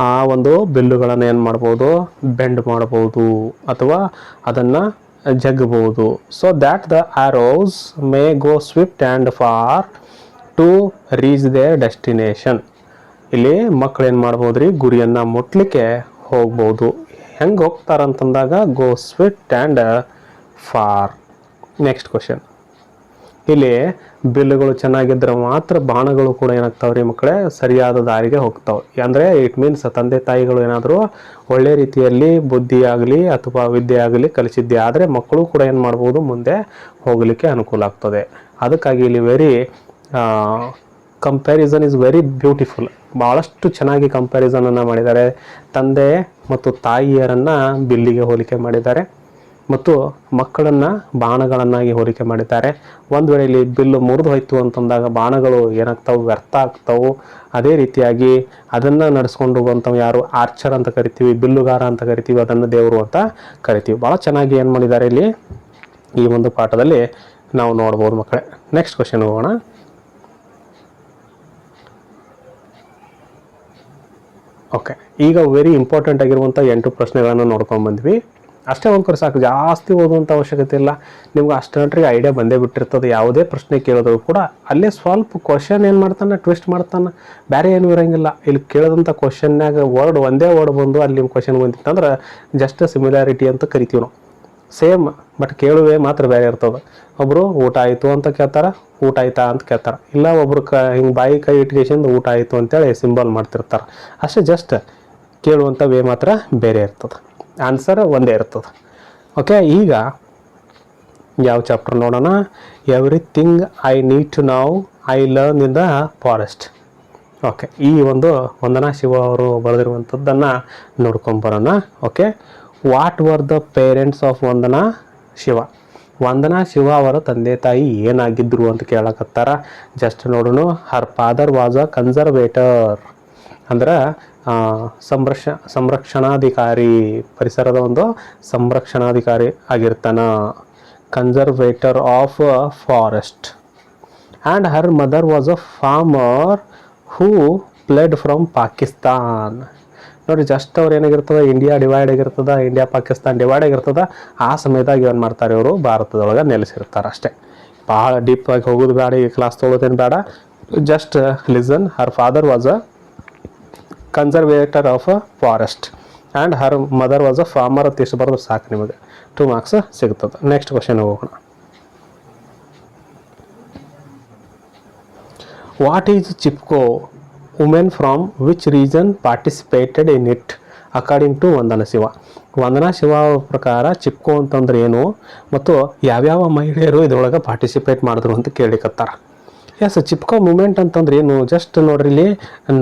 ಆ ಒಂದು ಬಿಲ್ಲುಗಳನ್ನು ಏನು ಮಾಡ್ಬೋದು, ಬೆಂಡ್ ಮಾಡ್ಬೋದು ಅಥವಾ ಅದನ್ನು ಜಗ್ಬೋದು. So that the arrows may go swift and far to reach their destination. ಇಲ್ಲಿ ಮಕ್ಕಳು ಏನು ಮಾಡ್ಬೋದು ರೀ, ಗುರಿಯನ್ನು ಮುಟ್ಲಿಕ್ಕೆ ಹೋಗ್ಬೋದು. ಹೆಂಗೆ ಹೋಗ್ತಾರಂತಂದಾಗ go swift and far. Next question, ಇಲ್ಲಿ ಬಿಲ್ಲುಗಳು ಚೆನ್ನಾಗಿದ್ದರೆ ಮಾತ್ರ ಬಾಣಗಳು ಕೂಡ ಏನಾಗ್ತಾವೆ ರೀ ಮಕ್ಕಳೇ, ಸರಿಯಾದ ದಾರಿಗೆ ಹೋಗ್ತಾವೆ. ಅಂದರೆ ಇಟ್ ಮೀನ್ಸ್ ತಂದೆ ತಾಯಿಗಳು ಏನಾದರೂ ಒಳ್ಳೆ ರೀತಿಯಲ್ಲಿ ಬುದ್ಧಿ ಆಗಲಿ ಅಥವಾ ವಿದ್ಯೆ ಆಗಲಿ ಕಲಿಸಿದ್ದೆ ಆದರೆ ಮಕ್ಕಳು ಕೂಡ ಏನು ಮಾಡ್ಬೋದು, ಮುಂದೆ ಹೋಗಲಿಕ್ಕೆ ಅನುಕೂಲ ಆಗ್ತದೆ. ಅದಕ್ಕಾಗಿ ಇಲ್ಲಿ ಕಂಪ್ಯಾರಿಸನ್ ಇಸ್ ವೆರಿ ಬ್ಯೂಟಿಫುಲ್. ಭಾಳಷ್ಟು ಚೆನ್ನಾಗಿ ಕಂಪ್ಯಾರಿಸನನ್ನು ಮಾಡಿದ್ದಾರೆ. ತಂದೆ ಮತ್ತು ತಾಯಿಯರನ್ನು ಬಿಲ್ಲಿಗೆ ಹೋಲಿಕೆ ಮಾಡಿದ್ದಾರೆ ಮತ್ತು ಮಕ್ಕಳನ್ನು ಬಾಣಗಳನ್ನಾಗಿ ಹೋಲಿಕೆ ಮಾಡಿದ್ದಾರೆ. ಒಂದು ವೇಳೆ ಇಲ್ಲಿ ಬಿಲ್ಲು ಮುರಿದು ಹೋಯ್ತು ಅಂತಂದಾಗ ಬಾಣಗಳು ಏನಾಗ್ತಾವೆ, ವ್ಯರ್ಥ ಆಗ್ತಾವೆ. ಅದೇ ರೀತಿಯಾಗಿ ಅದನ್ನು ನಡೆಸ್ಕೊಂಡು ಹೋಗುವಂಥವು ಯಾರು, ಆರ್ಚರ್ ಅಂತ ಕರಿತೀವಿ, ಬಿಲ್ಲುಗಾರ ಅಂತ ಕರಿತೀವಿ, ಅದನ್ನು ದೇವರು ಅಂತ ಕರಿತೀವಿ. ಭಾಳ ಚೆನ್ನಾಗಿ ಏನು ಮಾಡಿದ್ದಾರೆ ಇಲ್ಲಿ ಈ ಒಂದು ಪಾಠದಲ್ಲಿ ನಾವು ನೋಡ್ಬೋದು ಮಕ್ಕಳೇ. ನೆಕ್ಸ್ಟ್ ಕ್ವಶನ್ ಹೋಗೋಣ. ಓಕೆ, ಈಗ ವೆರಿ ಇಂಪಾರ್ಟೆಂಟ್ ಆಗಿರುವಂಥ 8 ಪ್ರಶ್ನೆಗಳನ್ನು ನೋಡ್ಕೊಂಡು ಬಂದ್ವಿ. ಅಷ್ಟೇ ಓದ್ಕೊರಿ ಸಾಕು, ಜಾಸ್ತಿ ಓದುವಂಥ ಅವಶ್ಯಕತೆ ಇಲ್ಲ. ನಿಮ್ಗೆ ಅಷ್ಟಂಟ್ರಿಗೆ ಐಡಿಯಾ ಬಂದೇ ಬಿಟ್ಟಿರ್ತದೆ. ಯಾವುದೇ ಪ್ರಶ್ನೆ ಕೇಳಿದ್ರು ಕೂಡ ಅಲ್ಲೇ ಸ್ವಲ್ಪ ಕ್ವಶನ್ ಏನು ಮಾಡ್ತಾನೆ, ಟ್ವಿಸ್ಟ್ ಮಾಡ್ತಾನೆ, ಬೇರೆ ಏನೂ ಇರೋಂಗಿಲ್ಲ. ಇಲ್ಲಿ ಕೇಳಿದಂಥ ಕ್ವಶನ್ನಾಗ ಒಂದೇ ವರ್ಡ್ ಬಂದು ಅಲ್ಲಿ ನಿಮ್ಮ ಕ್ವಶನ್ ಬಂದಿತ್ತಂದ್ರೆ ಜಸ್ಟ್ ಸಿಮಿಲಾರಿಟಿ ಅಂತ ಕರಿತೀವಿ ನಾವು. ಸೇಮ್, ಬಟ್ ಕೇಳುವೆ ಮಾತ್ರ ಬೇರೆ ಇರ್ತದೆ. ಒಬ್ಬರು ಊಟ ಆಯಿತು ಅಂತ ಕೇಳ್ತಾರೆ, ಊಟ ಆಯ್ತಾ ಅಂತ ಕೇಳ್ತಾರೆ. ಇಲ್ಲ ಒಬ್ರು ಹಿಂಗೆ ಬಾಯಿ ಕೈ ಇಟ್ಕೇಶಿಂದ ಊಟ ಆಯಿತು ಅಂತೇಳಿ ಸಿಂಬಲ್ ಮಾಡ್ತಿರ್ತಾರೆ. ಅಷ್ಟೇ, ಜಸ್ಟ್ ಕೇಳುವಂಥ ವೇ ಮಾತ್ರ ಬೇರೆ ಇರ್ತದೆ, ಆನ್ಸರ್ ಒಂದೇ ಇರ್ತದೆ. ಓಕೆ, ಈಗ ಯಾವ ಚಾಪ್ಟರ್ ನೋಡೋಣ. Everything I need to know I learn in the forest. Okay, ಈ ಒಂದು ವಂದನಾ ಶಿವ ಅವರು ಬರೆದಿರುವಂಥದ್ದನ್ನು ನೋಡ್ಕೊಂಬರೋಣ. Okay, what were the parents of Vandana Shiva. Vandana Shiva ಅವರ ತಂದೆ ತಾಯಿ ಏನಾಗಿದ್ದರು ಅಂತ ಕೇಳಕತ್ತಾರ. ಜಸ್ಟ್ ನೋಡೋಣ. Her father was a conservator, ಅಂದ್ರೆ ಸಂರಕ್ಷಣಾಧಿಕಾರಿ, ಪರಿಸರದ ಒಂದು ಸಂರಕ್ಷಣಾಧಿಕಾರಿ ಆಗಿರ್ತಾನ. Conservator of forest. And her mother was a farmer who fled from Pakistan. ನೋಡಿ, ಜಸ್ಟ್ ಅವ್ರು ಏನಾಗಿರ್ತದೆ, ಇಂಡಿಯಾ ಡಿವೈಡ್ ಆಗಿರ್ತದೆ, ಇಂಡಿಯಾ ಪಾಕಿಸ್ತಾನ್ ಡಿವೈಡ್ ಆಗಿರ್ತದೆ. ಆ ಸಮಯದಾಗ ಏನು ಮಾಡ್ತಾರೆ, ಇವರು ಭಾರತದೊಳಗೆ ನೆಲೆಸಿರ್ತಾರೆ. ಅಷ್ಟೇ, ಭಾಳ ಡೀಪಾಗಿ ಹೋಗೋದು ಬೇಡ, ಈ ಕ್ಲಾಸ್ ತೊಗೊಳೋದೇನು ಬೇಡ. Just listen. Her father was a conservator of a forest and her mother was a farmer ಅಂತ ಇಷ್ಟು ಬರೋದು ಸಾಕು, ನಿಮಗೆ 2 ಮಾರ್ಕ್ಸ್ ಸಿಗ್ತದೆ. ನೆಕ್ಸ್ಟ್ ಕ್ವಶನ್ ಹೋಗೋಣ. What is Chipko? Women from which region participated in it according to Vandana Shiva. Vandana Shiva ಪ್ರಕಾರ ಚಿಪ್ಕೋ ಅಂತಂದ್ರೆ ಏನು ಮತ್ತು ಯಾವ್ಯಾವ ಮಹಿಳೆಯರು ಇದ್ರೊಳಗೆ ಪಾರ್ಟಿಸಿಪೇಟ್ ಮಾಡಿದ್ರು ಅಂತ ಕೇಳಿಕತ್ತಾರ. ಎಸ್, ಚಿಪ್ಕೋ ಮೂಮೆಂಟ್ ಅಂತಂದ್ರೆ ಏನು, ಜಸ್ಟ್ ನೋಡ್ರಿ ಇಲ್ಲಿ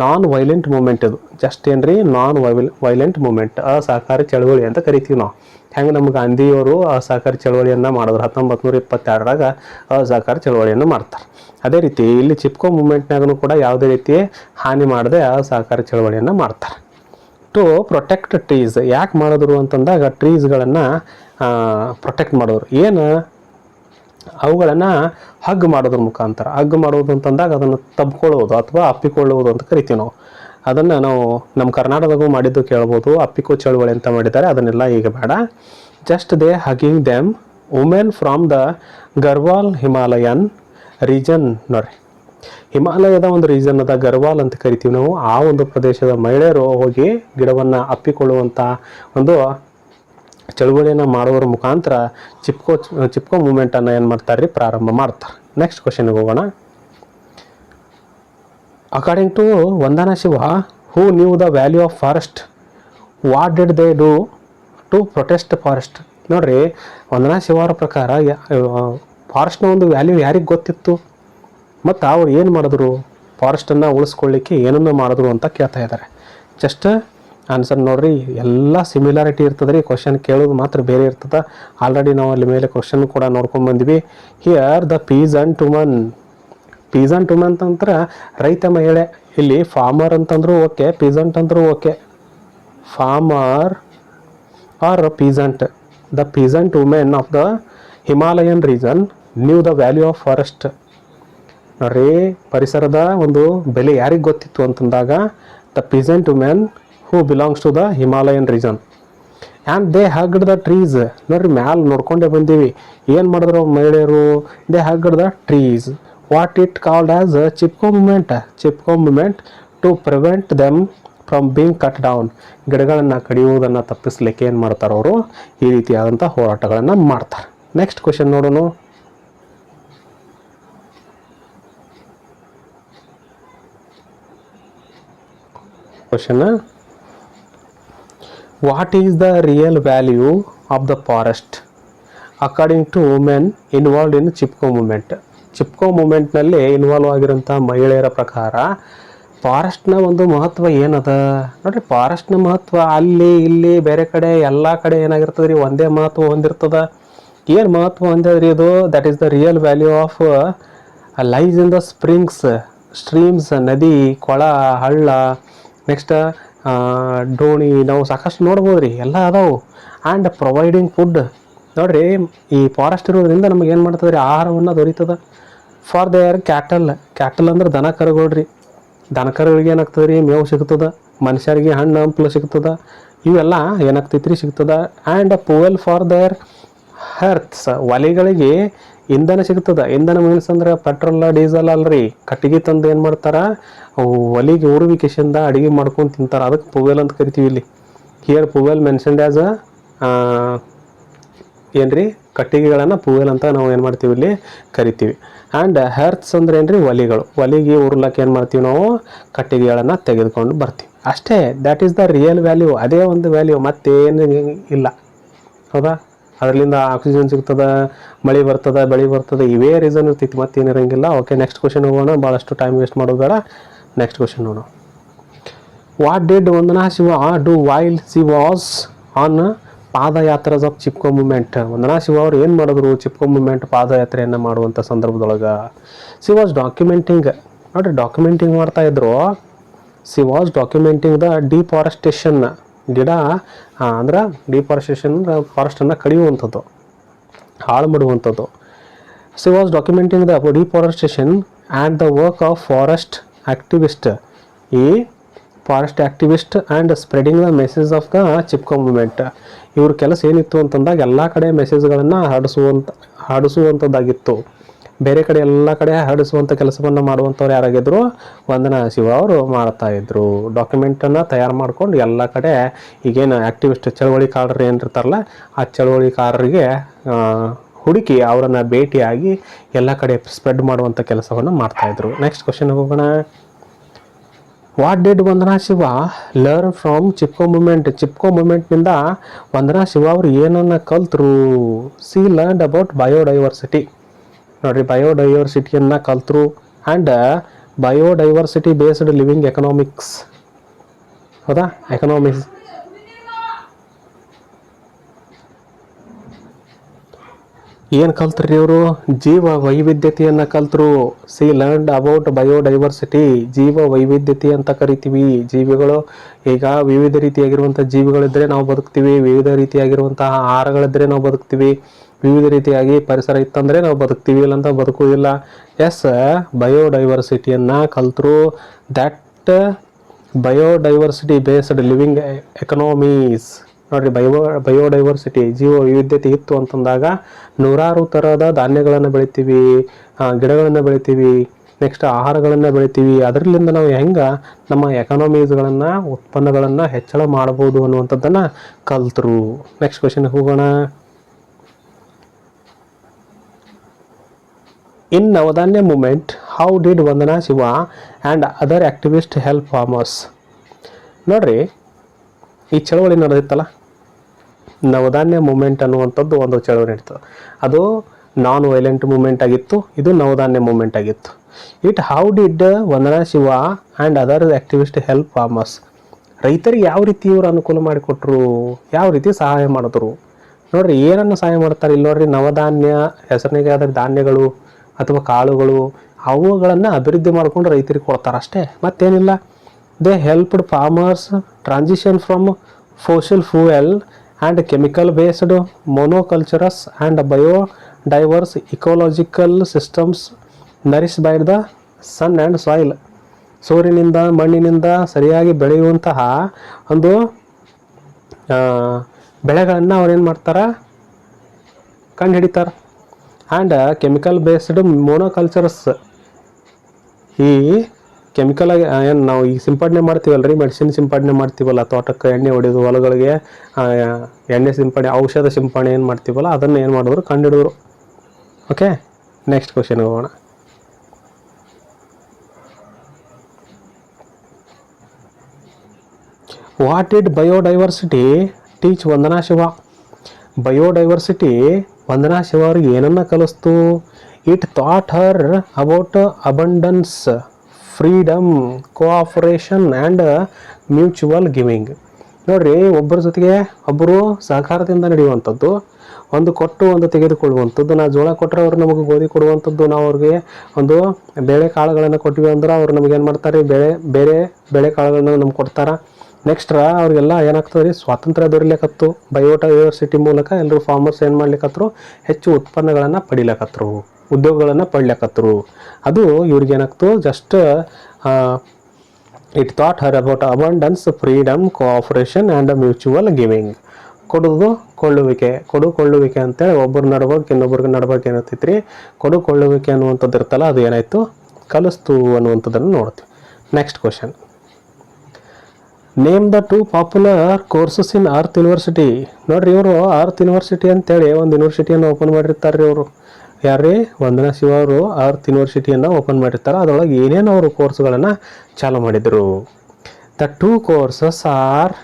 ನಾನ್ ವೈಲೆಂಟ್ ಮೂಮೆಂಟ್. ಇದು ಜಸ್ಟ್ ಏನ್ರಿ ನಾನ್ ವೈಲೆಂಟ್ ಮೂಮೆಂಟ್, ಅಸಹಕಾರಿ ಚಳವಳಿ ಅಂತ ಕರಿತೀವಿ ನಾವು. ಹೆಂಗೆ ನಮ್ಮ ಗಾಂಧಿಯವರು ಅಸಹಕಾರಿ ಚಳವಳಿಯನ್ನು ಮಾಡಿದ್ರು 1922ರಾಗ ಅಸಹಕಾರಿ ಚಳವಳಿಯನ್ನು ಮಾಡ್ತಾರೆ. ಅದೇ ರೀತಿ ಇಲ್ಲಿ ಚಿಪ್ಕೋ ಮೂಮೆಂಟ್ನಾಗೂ ಕೂಡ ಯಾವುದೇ ರೀತಿ ಹಾನಿ ಮಾಡದೆ ಅಸಹಕಾರಿ ಚಳವಳಿಯನ್ನು ಮಾಡ್ತಾರೆ. ಟು ಪ್ರೊಟೆಕ್ಟ್ ಟ್ರೀಸ್, ಯಾಕೆ ಮಾಡಿದ್ರು ಅಂತಂದಾಗ ಟ್ರೀಸ್ಗಳನ್ನು ಪ್ರೊಟೆಕ್ಟ್ ಮಾಡಿದ್ರು. ಏನು, ಅವುಗಳನ್ನು ಹಗ್ ಮಾಡೋದ್ರ ಮುಖಾಂತರ. ಹಗ್ ಮಾಡೋದು ಅಂತಂದಾಗ ಅದನ್ನು ತಬ್ಕೊಳ್ಳೋದು ಅಥವಾ ಅಪ್ಪಿಕೊಳ್ಳುವುದು ಅಂತ ಕರಿತೀವಿ ನಾವು. ಅದನ್ನು ನಾವು ನಮ್ಮ ಕರ್ನಾಟಕದಾಗೂ ಮಾಡಿದ್ದು ಕೇಳ್ಬೋದು. ಅಪ್ಪಿಕೋ ಚಳವಳಿ ಅಂತ ಮಾಡಿದ್ದಾರೆ, ಅದನ್ನೆಲ್ಲ ಈಗ ಬೇಡ. Just they hugging them women from the Garhwal Himalayan region. ನೋಡ್ರಿ, ಹಿಮಾಲಯದ ಒಂದು ರೀಜನ್ ಅದ, ಗರ್ವಾಲ್ ಅಂತ ಕರಿತೀವಿ ನಾವು. ಆ ಒಂದು ಪ್ರದೇಶದ ಮಹಿಳೆಯರು ಹೋಗಿ ಗಿಡವನ್ನು ಅಪ್ಪಿಕೊಳ್ಳುವಂಥ ಒಂದು ಚಳುವಳಿಯನ್ನು ಮಾಡೋದ್ರ ಮುಖಾಂತರ ಚಿಪ್ಕೋ ಮೂಮೆಂಟನ್ನು ಏನು ಮಾಡ್ತಾರೆ ರೀ, ಪ್ರಾರಂಭ ಮಾಡ್ತಾರೆ. ನೆಕ್ಸ್ಟ್ ಕ್ವಶನ್ಗೆ ಹೋಗೋಣ. According to Vandana Shiva, who knew the value of forest, what did they do to protest forest. ನೋಡ್ರಿ, ವಂದನಾ ಶಿವ ಅವರ ಪ್ರಕಾರ ಫಾರೆಸ್ಟ್ನ ಒಂದು ವ್ಯಾಲ್ಯೂ ಯಾರಿಗೆ ಗೊತ್ತಿತ್ತು ಮತ್ತು ಅವ್ರು ಏನು ಮಾಡಿದ್ರು, ಫಾರೆಸ್ಟನ್ನು ಉಳಿಸ್ಕೊಳ್ಳಿಕ್ಕೆ ಏನನ್ನು ಮಾಡಿದ್ರು ಅಂತ ಕೇಳ್ತಾ ಇದ್ದಾರೆ. ಜಸ್ಟ್ ಆನ್ಸರ್ ನೋಡ್ರಿ, ಎಲ್ಲ ಸಿಮಿಲಾರಿಟಿ ಇರ್ತದೆ ರೀ. ಕ್ವಶನ್ ಕೇಳೋದು ಮಾತ್ರ ಬೇರೆ ಇರ್ತದೆ. ಆಲ್ರೆಡಿ ನಾವು ಅಲ್ಲಿ ಮೇಲೆ ಕ್ವಶನ್ ಕೂಡ ನೋಡ್ಕೊಂಡು ಬಂದ್ವಿ. ಹಿಯರ್ ದ ಪೀಸಂಟ್ ವುಮನ್ ಅಂತಂದ್ರೆ ರೈತ ಮಹಿಳೆ. ಇಲ್ಲಿ ಫಾರ್ಮರ್ ಅಂತಂದ್ರು ಓಕೆ, ಪೀಸಂಟ್ ಅಂದ್ರೂ okay. Farmer or peasant. The peasant women of the Himalayan region knew the value of forest. ನೋಡ್ರಿ, ಪರಿಸರದ ಒಂದು ಬೆಲೆ ಯಾರಿಗೆ ಗೊತ್ತಿತ್ತು ಅಂತಂದಾಗ the peasant women who belongs to the Himalayan region and they hugged the trees. ನೋಡ್ರಿ, ಮ್ಯಾಲೆ ನೋಡ್ಕೊಂಡೇ ಬಂದೀವಿ. ಏನು ಮಾಡಿದ್ರು ಮಹಿಳೆಯರು, they hugged the trees. What it called as a Chipko movement to prevent them from being cut down. ಗಿಡಗಳನ್ನು ಕಡಿಯುವುದನ್ನು ತಪ್ಪಿಸ್ಲಿಕ್ಕೆ ಏನು ಮಾಡ್ತಾರೆ ಅವರು, ಈ ರೀತಿಯಾದಂಥ ಹೋರಾಟಗಳನ್ನು ಮಾಡ್ತಾರೆ. ನೆಕ್ಸ್ಟ್ ಕ್ವಶನ್ ನೋಡೋಣ. Question, what is the real value of the forest according to women involved in Chipko movement. Chipko ಮೂಮೆಂಟ್ನಲ್ಲಿ ಇನ್ವಾಲ್ವ್ ಆಗಿರೋಂಥ ಮಹಿಳೆಯರ ಪ್ರಕಾರ ಫಾರೆಸ್ಟ್ನ ಒಂದು ಮಹತ್ವ ಏನದ. ನೋಡಿರಿ, ಫಾರೆಸ್ಟ್ನ ಮಹತ್ವ ಅಲ್ಲಿ ಇಲ್ಲಿ ಬೇರೆ ಕಡೆ ಎಲ್ಲ ಕಡೆ ಏನಾಗಿರ್ತದೆ ರೀ, ಒಂದೇ ಮಹತ್ವ ಹೊಂದಿರ್ತದೆ. ಏನು ಮಹತ್ವ ಹೊಂದಿದ್ರಿ ಇದು, that is the real value of lies in the streams, ನದಿ, ಕೊಳ, ಹಳ್ಳ, ನೆಕ್ಸ್ಟ್ ಡೋಣಿ, ನಾವು ಸಾಕಷ್ಟು ನೋಡ್ಬೋದು ರೀ, ಎಲ್ಲ ಅದಾವು. And providing food. ನೋಡ್ರಿ, ಈ ಫಾರೆಸ್ಟ್ ಇರೋದ್ರಿಂದ ನಮಗೆ ಏನು ಮಾಡ್ತದೆ ರೀ, ಆಹಾರವನ್ನು ದೊರೀತದ. ಫಾರ್ ದೇರ್ ಕ್ಯಾಟಲ್ ಅಂದ್ರೆ ದನ ಕರುಗಳ್ರಿ. ದನ ಕರುಗಳಿಗೆ ಏನಾಗ್ತದೆ ರೀ, ಮೇವು ಸಿಗ್ತದೆ. ಮನುಷ್ಯರಿಗೆ ಹಣ್ಣು ಹಂಪಲು ಸಿಗ್ತದೆ. ಇವೆಲ್ಲ ಏನಾಗ್ತೈತೆ ರೀ, ಸಿಗ್ತದೆ. And fuel for their hearths. ಒಲೆಗಳಿಗೆ ಇಂಧನ ಸಿಗ್ತದೆ. ಇಂಧನ ಮೀನ್ಸ್ ಅಂದ್ರೆ ಪೆಟ್ರೋಲ್ ಡೀಸೆಲ್ ಅಲ್ರಿ, ಕಟ್ಟಿಗೆ ತಂದು ಏನು ಮಾಡ್ತಾರೆ, ಒಲೆಗೆ ಉರುವಿಕೆಶಿಂದ ಅಡುಗೆ ಮಾಡ್ಕೊಂಡು ತಿಂತಾರೆ. ಅದಕ್ಕೆ ಪುವೆಲ್ ಅಂತ ಕರಿತೀವಿ ಇಲ್ಲಿ. ಹಿಯರ್ ಪುವೆಲ್ ಮೆನ್ಷನ್ಡ್ ಆಸ್ ಏನ್ರಿ, ಕಟ್ಟಿಗೆಗಳನ್ನು ಪುವೆಲ್ ಅಂತ ನಾವು ಏನು ಮಾಡ್ತೀವಿ ಇಲ್ಲಿ ಕರಿತೀವಿ. ಆ್ಯಂಡ್ ಹರ್ತ್ಸ್ ಅಂದ್ರೆ ಏನ್ರಿ, ಒಲೆಗಳು. ಒಲೆಗೆ ಉರ್ಲಕ್ಕೆ ಏನು ಮಾಡ್ತೀವಿ ನಾವು, ಕಟ್ಟಿಗೆಗಳನ್ನು ತೆಗೆದುಕೊಂಡು ಬರ್ತೀವಿ ಅಷ್ಟೇ. That is the real value. ಅದೇ ಒಂದು ವ್ಯಾಲ್ಯೂ, ಮತ್ತೇನು ಇಲ್ಲ. ಹೌದಾ, ಅದರಿಂದ ಆಕ್ಸಿಜನ್ ಸಿಗ್ತದೆ, ಮಳೆ ಬರ್ತದೆ, ಬೆಳೆ ಬರ್ತದೆ, ಇವೇ ರೀಸನ್ ಇರ್ತೈತಿ, ಮತ್ತೇನಿರಂಗಿಲ್ಲ. ಓಕೆ, ನೆಕ್ಸ್ಟ್ ಕ್ವಶನ್ ಹೋಗೋಣ. ಭಾಳಷ್ಟು ಟೈಮ್ ವೇಸ್ಟ್ ಮಾಡೋದು ಬೇಡ. ನೆಕ್ಸ್ಟ್ ಕ್ವಶನ್ ನೋಡೋಣ. What did Vandana Shiva do while she was on padayatras of Chipko movement. Vandana Shiva ಅವರು ಏನು ಮಾಡಿದ್ರು, ಚಿಪ್ಕೋ ಮೂಮೆಂಟ್ ಪಾದಯಾತ್ರೆಯನ್ನು ಮಾಡುವಂಥ ಸಂದರ್ಭದೊಳಗೆ ಶಿ ವಾಸ್ ಡಾಕ್ಯುಮೆಂಟಿಂಗ್. ನೋಡಿರಿ, ಡಾಕ್ಯುಮೆಂಟಿಂಗ್ ಮಾಡ್ತಾ ಇದ್ರು. She was documenting the deforestation. ಗಿಡ ಅಂದ್ರೆ ಡಿಫಾರೆಸ್ಟೇಷನ್ ಅಂದ್ರೆ ಫಾರೆಸ್ಟನ್ನು ಕಡಿಯುವಂಥದ್ದು, ಹಾಳು ಮಾಡುವಂಥದ್ದು. She was documenting the deforestation and the work of forest activist. ಈ forest activist and spreading the message of the Chipko moment. ಇವ್ರ ಕೆಲಸ ಏನಿತ್ತು ಅಂತಂದಾಗ ಎಲ್ಲ ಕಡೆ ಮೆಸೇಜ್ಗಳನ್ನು ಹರಡಿಸುವಂಥದ್ದಾಗಿತ್ತು. ಬೇರೆ ಕಡೆ ಎಲ್ಲ ಕಡೆ ಹರಡಿಸುವಂಥ ಕೆಲಸವನ್ನು ಮಾಡುವಂಥವ್ರು ಯಾರಾಗಿದ್ದರು, ವಂದನಾ ಶಿವ ಅವರು ಮಾಡ್ತಾಯಿದ್ರು. ಡಾಕ್ಯುಮೆಂಟನ್ನು ತಯಾರು ಮಾಡ್ಕೊಂಡು ಎಲ್ಲ ಕಡೆ ಈಗೇನು ಆ್ಯಕ್ಟಿವಿಸ್ಟ್ ಚಳವಳಿಕಾರರು ಏನಿರ್ತಾರಲ್ಲ, ಆ ಚಳವಳಿಕಾರರಿಗೆ ಹುಡುಕಿ ಅವರನ್ನು ಭೇಟಿಯಾಗಿ ಎಲ್ಲ ಕಡೆ ಸ್ಪ್ರೆಡ್ ಮಾಡುವಂಥ ಕೆಲಸವನ್ನು ಮಾಡ್ತಾಯಿದ್ರು. ನೆಕ್ಸ್ಟ್ ಕ್ವಶನ್ ಹೋಗೋಣ. What did Vandana Shiva learn from Chipko ಮೂಮೆಂಟ್ನಿಂದ ವಂದನಾ ಶಿವ ಅವರು ಏನನ್ನು ಕಲ್ತರು? She learned about biodiversity. ನೋಡ್ರಿ, ಬಯೋಡೈವರ್ಸಿಟಿಯನ್ನು ಕಲ್ತರು and biodiversity based living economics. ಹೌದಾ? ಎಕನಾಮಿಕ್ಸ್ ಏನು ಕಲ್ತ್ರಿ ಇವರು? ಜೀವ ವೈವಿಧ್ಯತೆಯನ್ನು ಕಲ್ತರು. She learned about biodiversity. ಜೀವ ವೈವಿಧ್ಯತೆ ಅಂತ ಕರಿತೀವಿ. ಜೀವಿಗಳು ಈಗ ವಿವಿಧ ರೀತಿಯಾಗಿರುವಂಥ ಜೀವಿಗಳಿದ್ದರೆ ನಾವು ಬದುಕ್ತೀವಿ, ವಿವಿಧ ರೀತಿಯಾಗಿರುವಂತಹ ಆಹಾರಗಳಿದ್ದರೆ ನಾವು ಬದುಕ್ತೀವಿ, ವಿವಿಧ ರೀತಿಯಾಗಿ ಪರಿಸರ ಇತ್ತಂದರೆ ನಾವು ಬದುಕ್ತೀವಿ, ಇಲ್ಲಂತ ಬದುಕುವುದಿಲ್ಲ. ಎಸ್, ಬಯೋಡೈವರ್ಸಿಟಿಯನ್ನು ಕಲ್ತರು. That biodiversity based living economies. ನೋಡಿರಿ, ಬಯೋಡೈವರ್ಸಿಟಿ ಜೀವ ವೈವಿಧ್ಯತೆ ಇತ್ತು ಅಂತಂದಾಗ ನೂರಾರು ಥರದ ಧಾನ್ಯಗಳನ್ನು ಬೆಳಿತೀವಿ, ಗಿಡಗಳನ್ನು ಬೆಳಿತೀವಿ, ನೆಕ್ಸ್ಟ್ ಆಹಾರಗಳನ್ನು ಬೆಳಿತೀವಿ. ಅದರಿಂದ ನಾವು ಹೆಂಗೆ ನಮ್ಮ ಎಕನಾಮೀಸ್ಗಳನ್ನು, ಉತ್ಪನ್ನಗಳನ್ನು ಹೆಚ್ಚಳ ಮಾಡ್ಬೋದು ಅನ್ನುವಂಥದ್ದನ್ನು ಕಲ್ತರು. ನೆಕ್ಸ್ಟ್ ಕ್ವೆಶನ್ಗೆ ಹೋಗೋಣ. In Navdanya movement, how did Vandana Shiva and other activist help farmers? ನೋಡ್ರಿ, ಈ ಚಳವಳಿ ನಡೆದಿತ್ತಲ್ಲ, ನವಧಾನ್ಯ ಮೂಮೆಂಟ್ ಅನ್ನುವಂಥದ್ದು ಒಂದು ಚಳವಳಿ ನಡೀತದೆ. ಅದು ನಾನ್ ವೈಲೆಂಟ್ ಮೂಮೆಂಟ್ ಆಗಿತ್ತು, ಇದು ನವಧಾನ್ಯ ಮೂಮೆಂಟ್ ಆಗಿತ್ತು. It how did Vandana Shiva and other activist help farmers? ರೈತರಿಗೆ ಯಾವ ರೀತಿ ಇವರು ಅನುಕೂಲ ಮಾಡಿಕೊಟ್ರು, ಯಾವ ರೀತಿ ಸಹಾಯ ಮಾಡಿದ್ರು? ನೋಡ್ರಿ, ಏನನ್ನು ಸಹಾಯ ಮಾಡ್ತಾರೆ ಇಲ್ಲಿ ನೋಡ್ರಿ. ನವಧಾನ್ಯ ಹೆಸರಿನಿಗೆ ಆದ ಧಾನ್ಯಗಳು ಅಥವಾ ಕಾಳುಗಳು, ಅವುಗಳನ್ನು ಅಭಿವೃದ್ಧಿ ಮಾಡ್ಕೊಂಡು ರೈತರಿಗೆ ಕೊಡ್ತಾರೆ ಅಷ್ಟೇ, ಮತ್ತೇನಿಲ್ಲ. They helped farmers transition from fossil fuel and chemical based monocultures and biodiverse ecological systems nourished by the sun and soil. ಸೂರ್ಯನಿಂದ, ಮಣ್ಣಿನಿಂದ ಸರಿಯಾಗಿ ಬೆಳೆಯುವಂತಹ ಒಂದು ಬೆಳೆಗಳನ್ನು ಅವ್ರೇನು ಮಾಡ್ತಾರೆ, ಕಂಡು ಹಿಡಿತಾರೆ. ಆ್ಯಂಡ್ ಕೆಮಿಕಲ್ ಬೇಸ್ಡ್ ಮೋನೋಕಲ್ಚರ್ಸ್, ಈ ಕೆಮಿಕಲ್ ಏನು ನಾವು ಈಗ ಸಿಂಪಡಣೆ ಮಾಡ್ತೀವಲ್ರಿ, ಮೆಡಿಸಿನ್ ಸಿಂಪಡಣೆ ಮಾಡ್ತೀವಲ್ಲ, ತೋಟಕ್ಕೆ ಎಣ್ಣೆ ಹೊಡೆಯೋದು, ಹೊಲಗಳಿಗೆ ಎಣ್ಣೆ ಸಿಂಪಡಣೆ, ಔಷಧ ಸಿಂಪಡಣೆ ಏನು ಮಾಡ್ತೀವಲ್ಲ, ಅದನ್ನು ಏನು ಮಾಡಿದ್ರು, ಕಂಡುಹಿಡಿದ್ರು. ಓಕೆ, ನೆಕ್ಸ್ಟ್ ಕ್ವೆಶನ್ಗೆ ಹೋಗೋಣ. What did biodiversity teach Vandana Shiva? Biodiversity Vandana Shiva ಅವ್ರಿಗೆ ಏನನ್ನು ಕಲಿಸ್ತು? It thought her about abundance, freedom, cooperation and mutual giving. ನೋಡ್ರಿ, ಒಬ್ಬರ ಜೊತೆಗೆ ಒಬ್ಬರು ಸಹಕಾರದಿಂದ ನಡೆಯುವಂಥದ್ದು, ಒಂದು ಕೊಟ್ಟು ಒಂದು ತೆಗೆದುಕೊಳ್ಳುವಂಥದ್ದು. ನಾವು ಜೋಳ ಕೊಟ್ಟರೆ ಅವ್ರು ನಮಗೆ ಗೋಧಿ ಕೊಡುವಂಥದ್ದು, ನಾವು ಅವ್ರಿಗೆ ಒಂದು ಬೇಳೆ ಕಾಳುಗಳನ್ನು ಕೊಟ್ಟಿವಿ ಅಂದ್ರೆ ಅವ್ರು ನಮಗೇನು ಮಾಡ್ತಾರೆ, ಬೇರೆ ಬೇಳೆ ಕಾಳುಗಳನ್ನ ನಮ್ಗೆ ಕೊಡ್ತಾರೆ. ನೆಕ್ಸ್ಟ್ ಅವ್ರಿಗೆಲ್ಲ ಏನಾಗ್ತದೆ ರೀ, ಸ್ವಾತಂತ್ರ್ಯ ದೊರಿಲಿಕತ್ತು. ಬಯೋಡೈವರ್ಸಿಟಿ ಮೂಲಕ ಎಲ್ಲರೂ ಫಾರ್ಮರ್ಸ್ ಏನು ಮಾಡ್ಲಿಕ್ಕತ್ರು, ಹೆಚ್ಚು ಉತ್ಪನ್ನಗಳನ್ನು ಪಡಿಲಿಕತ್ರು, ಉದ್ಯೋಗಗಳನ್ನು ಪಡ್ಲಿಕತ್ರು. ಅದು ಇವ್ರಿಗೆ ಏನಾಗ್ತು, just it thought her about abundance, freedom, cooperation and mutual giving. ಕೊಳ್ಳುವಿಕೆ ಅಂತೇಳಿ ಒಬ್ಬರು ನಡ್ಬೇಕು ಇನ್ನೊಬ್ರಿಗೆ ನಡ್ಬೇಕು ಏನೈತಿ ರೀ, ಕೊಳ್ಳುವಿಕೆ ಅನ್ನುವಂಥದ್ದು ಇರ್ತಲ್ಲ, ಅದು ಏನಾಯಿತು, ಕಲಿಸ್ತು ಅನ್ನುವಂಥದ್ದನ್ನು ನೋಡ್ತೀವಿ. Next question. Name the 2 popular courses in earth university. ನೋಡ್ರಿ, ಇವರು ಅರ್ತ್ ಯೂನಿವರ್ಸಿಟಿ ಅಂತೇಳಿ ಒಂದು ಯೂನಿವರ್ಸಿಟಿಯನ್ನು ಓಪನ್ ಮಾಡಿರ್ತಾರೆ ರೀ ಅವರು. ಯಾರ್ರೀ? ವಂದನಾ ಶಿವ ಅವರು ಅರ್ತ್ ಯೂನಿವರ್ಸಿಟಿಯನ್ನು ಓಪನ್ ಮಾಡಿರ್ತಾರೆ. ಅದರೊಳಗೆ ಏನೇನು ಅವರು ಕೋರ್ಸ್ಗಳನ್ನು ಚಾಲೂ ಮಾಡಿದರು? The 2 courses are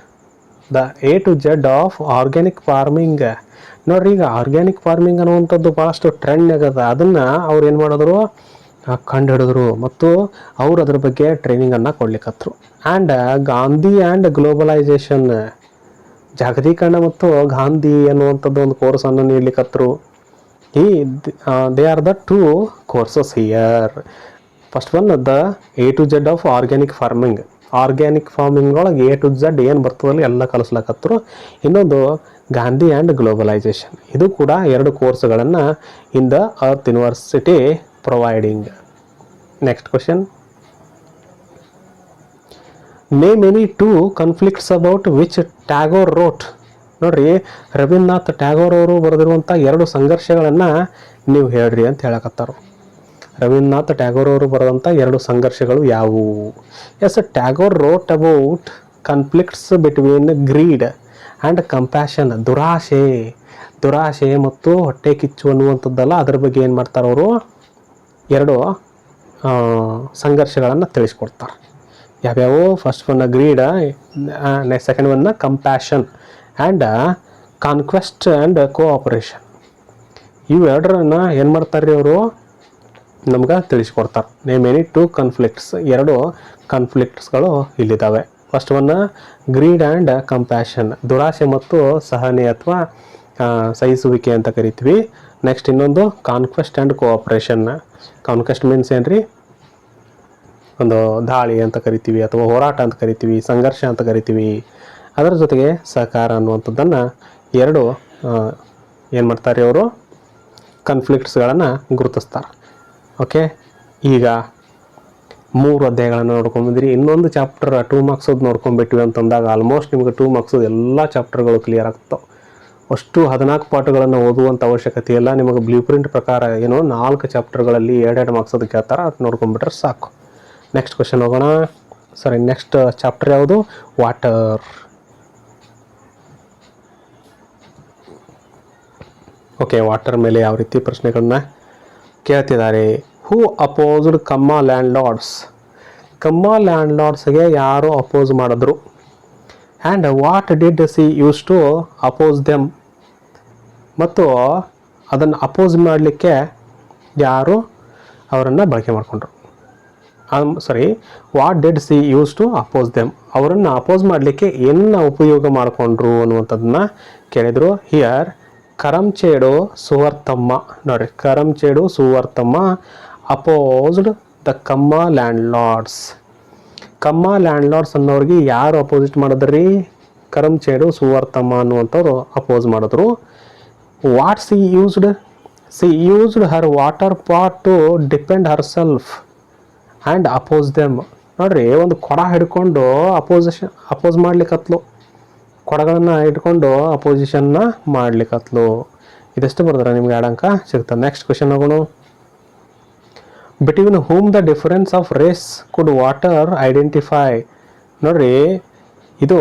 the A to Z of organic farming. ನೋಡ್ರಿ, ಈಗ ಆರ್ಗ್ಯಾನಿಕ್ ಫಾರ್ಮಿಂಗ್ ಅನ್ನುವಂಥದ್ದು ಭಾಳಷ್ಟು ಟ್ರೆಂಡ್ ಆಗದ. ಅದನ್ನು ಅವ್ರು ಏನು ಮಾಡಿದ್ರು, ಕಂಡು ಹಿಡಿದ್ರು ಮತ್ತು ಅವರು ಅದ್ರ ಬಗ್ಗೆ ಟ್ರೈನಿಂಗನ್ನು ಕೊಡ್ಲಿಕ್ಕತ್ರು. ಆ್ಯಂಡ್ ಗಾಂಧಿ ಆ್ಯಂಡ್ ಗ್ಲೋಬಲೈಸೇಷನ್, ಜಾಗತೀಕರಣ ಮತ್ತು ಗಾಂಧಿ ಅನ್ನುವಂಥದ್ದು ಒಂದು ಕೋರ್ಸನ್ನು ನೀಡ್ಲಿಕ್ಕತ್ರು. They are the 2 courses here. First one the A to Z of organic farming. Organic farming ಒಳಗೆ A to Z ಏನು ಬರ್ತದಲ್ಲಿ ಎಲ್ಲ ಕಲಿಸ್ಲಕತ್ರು. ಇನ್ನೊಂದು ಗಾಂಧಿ ಆ್ಯಂಡ್ ಗ್ಲೋಬಲೈಸೇಷನ್. ಇದು ಕೂಡ 2 ಕೋರ್ಸ್ಗಳನ್ನು in the earth university providing. Next question. Name any 2 conflicts about which Tagore wrote. ನೋಡ್ರಿ, ರವೀಂದ್ರನಾಥ್ ಟ್ಯಾಗೋರ್ ಅವರು ಬರೆದಿರುವಂಥ 2 ಸಂಘರ್ಷಗಳನ್ನು ನೀವು ಹೇಳ್ರಿ ಅಂತ ಹೇಳಕತ್ತಾರು. ರವೀಂದ್ರನಾಥ್ ಟ್ಯಾಗೋರ್ ಅವರು ಬರೆದಂಥ 2 ಸಂಘರ್ಷಗಳು ಯಾವುವು? Yes, Tagore wrote about conflicts between greed and compassion. ದುರಾಶೆ ಮತ್ತು ಹೊಟ್ಟೆ ಕಿಚ್ಚು ಅನ್ನುವಂಥದ್ದಲ್ಲ, ಅದ್ರ ಬಗ್ಗೆ ಏನು ಮಾಡ್ತಾರೆ ಅವರು, 2 ಸಂಘರ್ಷಗಳನ್ನು ತಿಳಿಸ್ಕೊಡ್ತಾರೆ. ಯಾವ್ಯಾವು? First one greed, second one compassion and conquest and cooperation. ಇವು ಎರಡರನ್ನ ಏನು ಮಾಡ್ತಾರೆ ರೀ ಅವರು ನಮ್ಗೆ ತಿಳಿಸ್ಕೊಡ್ತಾರೆ. ನೇಮ್ ಎನಿ ಟು ಕಾನ್ಫ್ಲಿಕ್ಟ್ಸ್, ಎರಡು ಕಾನ್ಫ್ಲಿಕ್ಟ್ಸ್ಗಳು ಇಲ್ಲಿದ್ದಾವೆ. First one greed and compassion, ದುರಾಸೆ ಮತ್ತು ಸಹನೆ ಅಥವಾ ಸಹಿಸುವಿಕೆ ಅಂತ ಕರಿತೀವಿ. ನೆಕ್ಸ್ಟ್ ಇನ್ನೊಂದು conquest and cooperation. Conquest means ಏನು ರೀ? ಒಂದು ದಾಳಿ ಅಂತ ಕರಿತೀವಿ, ಅಥವಾ ಹೋರಾಟ ಅಂತ ಕರಿತೀವಿ, ಸಂಘರ್ಷ ಅಂತ ಕರಿತೀವಿ. ಅದರ ಜೊತೆಗೆ ಸಹಕಾರ ಅನ್ನುವಂಥದ್ದನ್ನು ಎರಡು ಏನು ಮಾಡ್ತಾರೆ ಅವರು ಕಾನ್ಫ್ಲಿಕ್ಟ್ಸ್ಗಳನ್ನು ಗುರುತಿಸ್ತಾರೆ. ಓಕೆ, ಈಗ 3 ಅಧ್ಯಾಯಗಳನ್ನು ನೋಡ್ಕೊಂಡ್ಬಂದಿರಿ. ಇನ್ನೊಂದು ಚಾಪ್ಟರ್ 2 ಮಾರ್ಕ್ಸದ್ದು ನೋಡ್ಕೊಂಡ್ಬಿಟ್ವಿ ಅಂತಂದಾಗ ಆಲ್ಮೋಸ್ಟ್ ನಿಮಗೆ 2 ಮಾರ್ಕ್ಸು ಎಲ್ಲ ಚಾಪ್ಟರ್ಗಳು ಕ್ಲಿಯರ್ ಆಗ್ತಾವೆ. ಅಷ್ಟು 14 ಪಾಠಗಳನ್ನು ಓದುವಂಥ ಅವಶ್ಯಕತೆ ಇಲ್ಲ. ನಿಮಗೆ ಬ್ಲೂ ಪ್ರಿಂಟ್ ಪ್ರಕಾರ ಏನೋ 4 ಚಾಪ್ಟರ್ಗಳಲ್ಲಿ 2 ಮಾರ್ಕ್ಸದ್ದು ಕೇಳ್ತಾರೆ, ಅದು ನೋಡ್ಕೊಂಡ್ಬಿಟ್ರೆ ಸಾಕು. ನೆಕ್ಸ್ಟ್ ಕ್ವೆಶನ್ ಹೋಗೋಣ. ನೆಕ್ಸ್ಟ್ ಚಾಪ್ಟರ್ ಯಾವುದು? ವಾಟರ್. ಓಕೆ, ವಾಟರ್ ಮೇಲೆ ಯಾವ ರೀತಿ ಪ್ರಶ್ನೆಗಳನ್ನ ಕೇಳ್ತಿದ್ದಾರೆ? Who opposed Kamma landlords? Kamma ಲ್ಯಾಂಡ್ ಲಾರ್ಡ್ಸ್ಗೆ ಯಾರು ಅಪೋಸ್ ಮಾಡಿದ್ರು? And what did she use to oppose them? ಮತ್ತು ಅದನ್ನು ಅಪೋಸ್ ಮಾಡಲಿಕ್ಕೆ ಯಾರು ಅವರನ್ನು ಬಳಕೆ ಮಾಡಿಕೊಂಡ್ರು? What did she use to oppose them? ಅವರನ್ನು ಅಪೋಸ್ ಮಾಡಲಿಕ್ಕೆ ಏನನ್ನ ಉಪಯೋಗ ಮಾಡಿಕೊಂಡ್ರು ಅನ್ನುವಂಥದ್ದನ್ನ ಕೇಳಿದರು. ಹಿಯರ್ ಕರಂಚೇಡು ಸುವರ್ತಮ್ಮ, ನೋಡಿರಿ, Karamchedu Suvartamma opposed the Kamma landlords. Kamma landlords ಅನ್ನೋರಿಗೆ ಯಾರು ಅಪೋಸಿಟ್ ಮಾಡಿದ್ರಿ? ಕರಂಚೇಡು ಸುವರ್ತಮ್ಮ ಅನ್ನುವಂಥವ್ರು ಅಪೋಸ್ ಮಾಡಿದ್ರು. What she used? She used her water pot to depend herself and oppose them. ನೋಡ್ರಿ, ಒಂದು ಕೊಡ ಹಿಡ್ಕೊಂಡು ಅಪೋಸ್ ಮಾಡ್ಲಿಕ್ಕತ್ಲು, ಕೊಡಗಳನ್ನು ಇಟ್ಕೊಂಡು ಅಪೋಸಿಷನ್ನ ಮಾಡ್ಲಿಕ್ಕತ್ಲು. ಇದೆಷ್ಟು ಬರೆದ್ರೆ ನಿಮ್ಗೆ 2 ಅಂಕ ಸಿಗ್ತದೆ. ನೆಕ್ಸ್ಟ್ ಕ್ವೆಶನ್ ಹೋಗೋಣ. Between whom the difference of race could water identify? ನೋಡ್ರಿ, ಇದು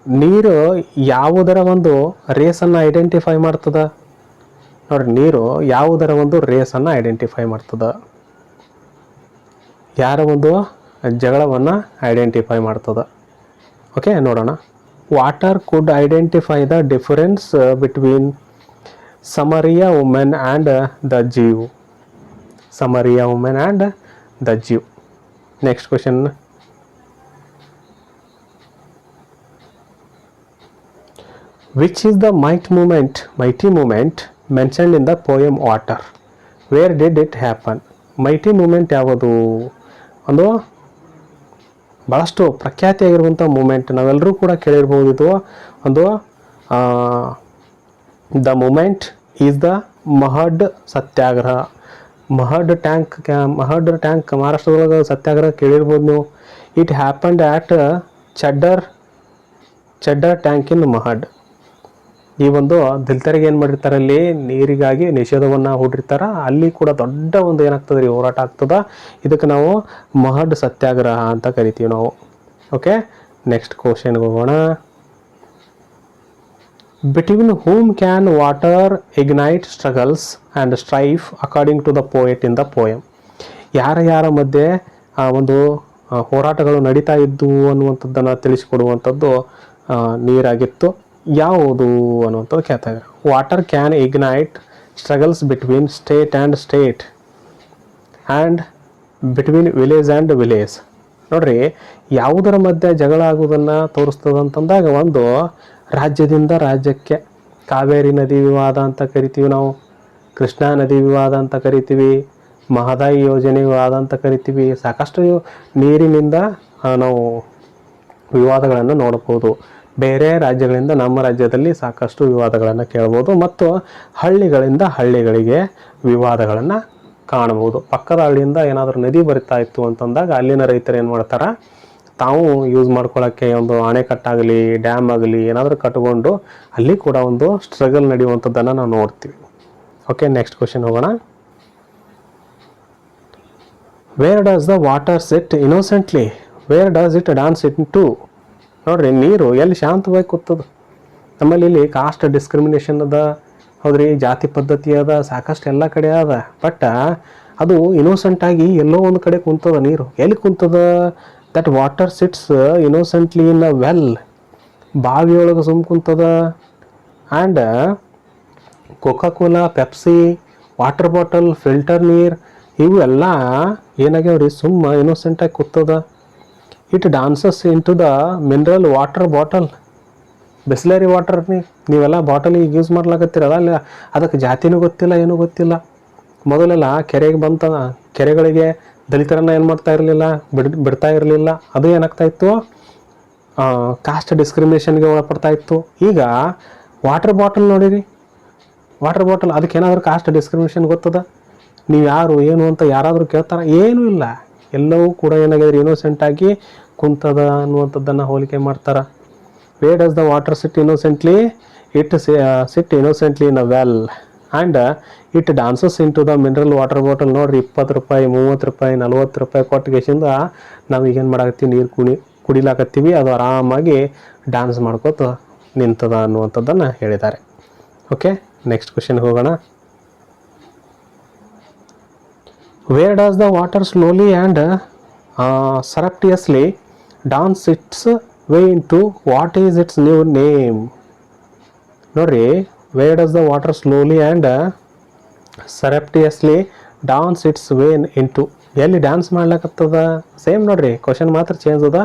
ನೀರು ಯಾವುದರ ಒಂದು ರೇಸನ್ನು ಐಡೆಂಟಿಫೈ ಮಾಡ್ತದ? ನೋಡ್ರಿ, ನೀರು ಯಾವುದರ ಒಂದು ರೇಸನ್ನು ಐಡೆಂಟಿಫೈ ಮಾಡ್ತದ? ಯಾರ ಒಂದು ಜಗಳವನ್ನು ಐಡೆಂಟಿಫೈ ಮಾಡ್ತದ? ಓಕೆ, ನೋಡೋಣ. Water could identify the difference between Samaria women and the Jew. Samaria women and the Jew. Next question. Which is the mighty movement mentioned in the poem Water? Where did it happen? Mighty movement ಯಾವುದು? ಒಂದು ಭಾಳಷ್ಟು ಪ್ರಖ್ಯಾತಿಯಾಗಿರುವಂಥ moment, ನಾವೆಲ್ಲರೂ ಕೂಡ ಕೇಳಿರ್ಬೋದು. ಇದು ಒಂದು the movement is the Mahad Satyagraha. Mahad tank ಮಹಾರಾಷ್ಟ್ರದೊಳಗೆ ಸತ್ಯಾಗ್ರಹ ಕೇಳಿರ್ಬೋದು ನೀವು. It happened at Chavdar tank in Mahad. ಈ ಒಂದು ದಲಿತರಿಗೆ ಏನು ಮಾಡಿರ್ತಾರೆ, ಅಲ್ಲಿ ನೀರಿಗಾಗಿ ನಿಷೇಧವನ್ನು ಹೂಡಿರ್ತಾರೆ. ಅಲ್ಲಿ ಕೂಡ ದೊಡ್ಡ ಒಂದು ಏನಾಗ್ತದೆ ರೀ, ಹೋರಾಟ ಆಗ್ತದೆ. ಇದಕ್ಕೆ ನಾವು ಮಹಡ್ ಸತ್ಯಾಗ್ರಹ ಅಂತ ಕರಿತೀವಿ ನಾವು. ಓಕೆ, ನೆಕ್ಸ್ಟ್ ಕ್ವಶನ್ಗೆ ಹೋಗೋಣ. Between whom can water ignite struggles and strife according to the poet in the poem? ಯಾರ ಮಧ್ಯೆ ಒಂದು ಹೋರಾಟಗಳು ನಡೀತಾ ಇದ್ದು ಅನ್ನುವಂಥದ್ದನ್ನು ತಿಳಿಸಿಕೊಡುವಂಥದ್ದು ನೀರಾಗಿತ್ತು. ಯಾವುದು ಅನ್ನುವಂಥದ್ದು ಕೇಳ್ತಾ ಇದ್ದಾರೆ. Water can ignite struggles between state and between village and village. ನೋಡ್ರಿ, ಯಾವುದರ ಮಧ್ಯೆ ಜಗಳ ಆಗುವುದನ್ನು ತೋರಿಸ್ತದಂತಂದಾಗ ಒಂದು ರಾಜ್ಯದಿಂದ ರಾಜ್ಯಕ್ಕೆ. ಕಾವೇರಿ ನದಿ ವಿವಾದ ಅಂತ ಕರಿತೀವಿ ನಾವು, ಕೃಷ್ಣಾ ನದಿ ವಿವಾದ ಅಂತ ಕರಿತೀವಿ, ಮಹದಾಯಿ ಯೋಜನೆ ವಿವಾದ ಅಂತ ಕರಿತೀವಿ. ಸಾಕಷ್ಟು ನೀರಿನಿಂದ ನಾವು ವಿವಾದಗಳನ್ನು ನೋಡಬಹುದು. ಬೇರೆ ರಾಜ್ಯಗಳಿಂದ ನಮ್ಮ ರಾಜ್ಯದಲ್ಲಿ ಸಾಕಷ್ಟು ವಿವಾದಗಳನ್ನು ಕೇಳ್ಬೋದು. ಮತ್ತು ಹಳ್ಳಿಗಳಿಂದ ಹಳ್ಳಿಗಳಿಗೆ ವಿವಾದಗಳನ್ನು ಕಾಣಬಹುದು. ಪಕ್ಕದ ಹಳ್ಳಿಯಿಂದ ಏನಾದರೂ ನದಿ ಬರಿತಾ ಇತ್ತು ಅಂತಂದಾಗ ಅಲ್ಲಿನ ರೈತರು ಏನು ಮಾಡ್ತಾರೆ, ತಾವು ಯೂಸ್ ಮಾಡ್ಕೊಳ್ಳೋಕ್ಕೆ ಒಂದು ಅಣೆಕಟ್ಟಾಗಲಿ ಡ್ಯಾಮ್ ಆಗಲಿ ಏನಾದರೂ ಕಟ್ಕೊಂಡು ಅಲ್ಲಿ ಕೂಡ ಒಂದು ಸ್ಟ್ರಗಲ್ ನಡೆಯುವಂಥದ್ದನ್ನು ನಾವು ನೋಡ್ತೀವಿ. ಓಕೆ, ನೆಕ್ಸ್ಟ್ ಕ್ವೆಶನ್ ಹೋಗೋಣ. Where does the water sit innocently? Where does it dance it to? ನೋಡ್ರಿ, ನೀರು ಎಲ್ಲಿ ಶಾಂತವಾಗಿ ಕೂತದ? ನಮ್ಮಲ್ಲಿ ಇಲ್ಲಿ ಕಾಸ್ಟ್ ಡಿಸ್ಕ್ರಿಮಿನೇಷನ್ ಅದ, ಹೌದ್ರಿ, ಜಾತಿ ಪದ್ಧತಿ ಅದ, ಸಾಕಷ್ಟು ಎಲ್ಲ ಕಡೆ ಅದ. ಬಟ್ ಅದು ಇನ್ನೋಸೆಂಟಾಗಿ ಎಲ್ಲೋ ಒಂದು ಕಡೆ ಕುಂತದ ನೀರು. ಎಲ್ಲಿ ಕುಂತದ? That water sits innocently in a well, ಬಾವಿಯೊಳಗೆ ಸುಮ್ ಕುಂತದ. And Coca Cola, Pepsi, water bottle, filter ನೀರು ಇವು ಎಲ್ಲ ಏನಾಗ್ಯಾವ್ರಿ, ಸುಮ್ಮ ಇನ್ನೋಸೆಂಟಾಗಿ ಕೂತದ. It dances in to the mineral water bottle. Bisleri water ನೀವೆಲ್ಲ ಬಾಟಲಿಗೆ ಯೂಸ್ ಮಾಡ್ಲಾಕತ್ತೀರಲ್ಲ, ಅಲ್ಲಿ ಅದಕ್ಕೆ ಜಾತಿನೂ ಗೊತ್ತಿಲ್ಲ, ಏನೂ ಗೊತ್ತಿಲ್ಲ. ಮೊದಲೆಲ್ಲ ಕೆರೆಗೆ ಬಂತ, ಕೆರೆಗಳಿಗೆ ದಲಿತರನ್ನ ಏನು ಮಾಡ್ತಾ ಇರಲಿಲ್ಲ, ಬಿಡ್ತಾ ಇರಲಿಲ್ಲ. ಅದು ಏನಾಗ್ತಾ ಇತ್ತು, ಕಾಸ್ಟ್ ಡಿಸ್ಕ್ರಿಮಿನೇಷನ್ಗೆ ಒಳಪಡ್ತಾ ಇತ್ತು. ಈಗ ವಾಟರ್ ಬಾಟಲ್ ನೋಡಿರಿ, ವಾಟರ್ ಬಾಟಲ್ ಅದಕ್ಕೆ ಏನಾದರೂ ಕಾಸ್ಟ್ ಡಿಸ್ಕ್ರಿಮಿನೇಷನ್ ಗೊತ್ತದ? ನೀವು ಯಾರು ಏನು ಅಂತ ಯಾರಾದರೂ ಕೇಳ್ತಾರ? ಏನೂ ಇಲ್ಲ. ಎಲ್ಲವೂ ಕೂಡ ಏನಾಗಿದ್ರೆ ಇನ್ನೋಸೆಂಟಾಗಿ ಕುಂತದ ಅನ್ನುವಂಥದ್ದನ್ನು ಹೋಲಿಕೆ ಮಾಡ್ತಾರೆ. Where does the water sit innocently? It sit innocently in a well and it dances in to the mineral water bottle. ನೋಡ್ರಿ, 20 ರೂಪಾಯಿ, 30 ರೂಪಾಯಿ, 40 ರೂಪಾಯಿ ಕೊಟ್ಟಿಗೆಸಿಂದ ನಾವು ಈಗೇನು ಮಾಡಾಕತ್ತೀವಿ, ನೀರು ಕುಡಿಲಾಕತ್ತೀವಿ. ಅದು ಆರಾಮಾಗಿ ಡ್ಯಾನ್ಸ್ ಮಾಡ್ಕೋತ ನಿಂತದ ಅನ್ನುವಂಥದ್ದನ್ನು ಹೇಳಿದ್ದಾರೆ. ಓಕೆ, ನೆಕ್ಸ್ಟ್ ಕ್ವೆಶನ್ಗೆ ಹೋಗೋಣ. Where does the water slowly and surreptitiously dance its way in to what is its new name? ನೋಡ್ರಿ, where does the water slowly and surreptitiously dance its way in to, ಎಲ್ಲಿ dance ಮಾಡ್ಲಕತ್ತದ? Same ನೋಡ್ರಿ, question ಮಾತ್ರ change ಅದ.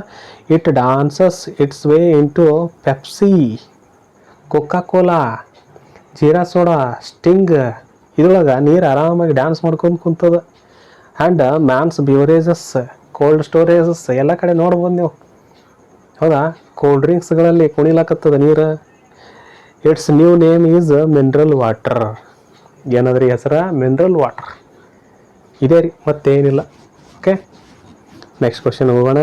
It dances its way in to Pepsi, Coca Cola, jeera soda, Sting ಇದ್ರೊಳಗೆ ನೀರು ಆರಾಮಾಗಿ dance ಮಾಡ್ಕೊಂಡು ಕುಂತದ. And man's beverages, cold storages ಎಲ್ಲ ಕಡೆ ನೋಡ್ಬೋದು ನೀವು, ಹೌದಾ? ಕೋಲ್ಡ್ ಡ್ರಿಂಕ್ಸ್ಗಳಲ್ಲಿ ಕುಣಿಲಾಕತ್ತದ ನೀರು. Its new name is mineral water. ಏನಾದ್ರಿ ಹೆಸರ? Mineral water. ಇದೇ ರೀ, ಮತ್ತೇನಿಲ್ಲ. ಓಕೆ, ನೆಕ್ಸ್ಟ್ ಕ್ವಶನ್ ಹೋಗೋಣ.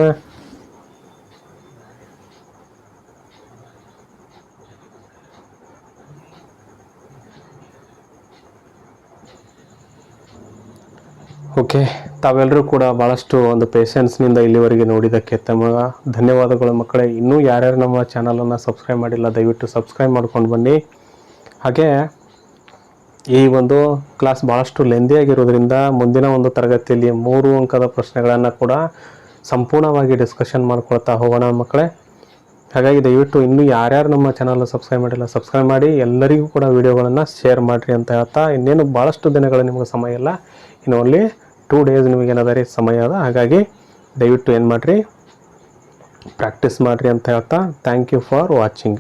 ಓಕೆ, ತಾವೆಲ್ಲರೂ ಕೂಡ ಭಾಳಷ್ಟು ಒಂದು ಪೇಷನ್ಸ್ನಿಂದ ಇಲ್ಲಿವರೆಗೆ ನೋಡಿದ್ದಕ್ಕೆ ತಮಗೆ ಧನ್ಯವಾದಗಳು ಮಕ್ಕಳೇ. ಇನ್ನೂ ಯಾರ್ಯಾರು ನಮ್ಮ ಚಾನಲನ್ನು ಸಬ್ಸ್ಕ್ರೈಬ್ ಮಾಡಿಲ್ಲ, ದಯವಿಟ್ಟು ಸಬ್ಸ್ಕ್ರೈಬ್ ಮಾಡ್ಕೊಂಡು ಬನ್ನಿ. ಹಾಗೆ ಈ ಒಂದು ಕ್ಲಾಸ್ ಭಾಳಷ್ಟು ಲೆಂದಿಯಾಗಿರೋದ್ರಿಂದ ಮುಂದಿನ ಒಂದು ತರಗತಿಯಲ್ಲಿ 3 ಅಂಕದ ಪ್ರಶ್ನೆಗಳನ್ನು ಕೂಡ ಸಂಪೂರ್ಣವಾಗಿ ಡಿಸ್ಕಷನ್ ಮಾಡ್ಕೊಳ್ತಾ ಹೋಗೋಣ ಮಕ್ಕಳೇ. ಹಾಗಾಗಿ ದಯವಿಟ್ಟು ಇನ್ನೂ ಯಾರ್ಯಾರು ನಮ್ಮ ಚಾನಲ್ ಸಬ್ಸ್ಕ್ರೈಬ್ ಮಾಡಿಲ್ಲ, ಸಬ್ಸ್ಕ್ರೈಬ್ ಮಾಡಿ. ಎಲ್ಲರಿಗೂ ಕೂಡ ವಿಡಿಯೋಗಳನ್ನು ಶೇರ್ ಮಾಡಿರಿ ಅಂತ ಹೇಳ್ತಾ, ಇನ್ನೇನು ಭಾಳಷ್ಟು ದಿನಗಳು ನಿಮಗೆ ಸಮಯ ಇಲ್ಲ, ಇನ್ನು ಓನ್ಲಿ 2 ಡೇಸ್ ನಿಮಗೇನದ ರೀ ಸಮಯ ಅದ. ಹಾಗಾಗಿ ದಯವಿಟ್ಟು ಏನು ಮಾಡಿರಿ, ಪ್ರಾಕ್ಟೀಸ್ ಮಾಡಿರಿ ಅಂತ ಹೇಳ್ತಾ, ಥ್ಯಾಂಕ್ ಯು ಫಾರ್ ವಾಚಿಂಗ್.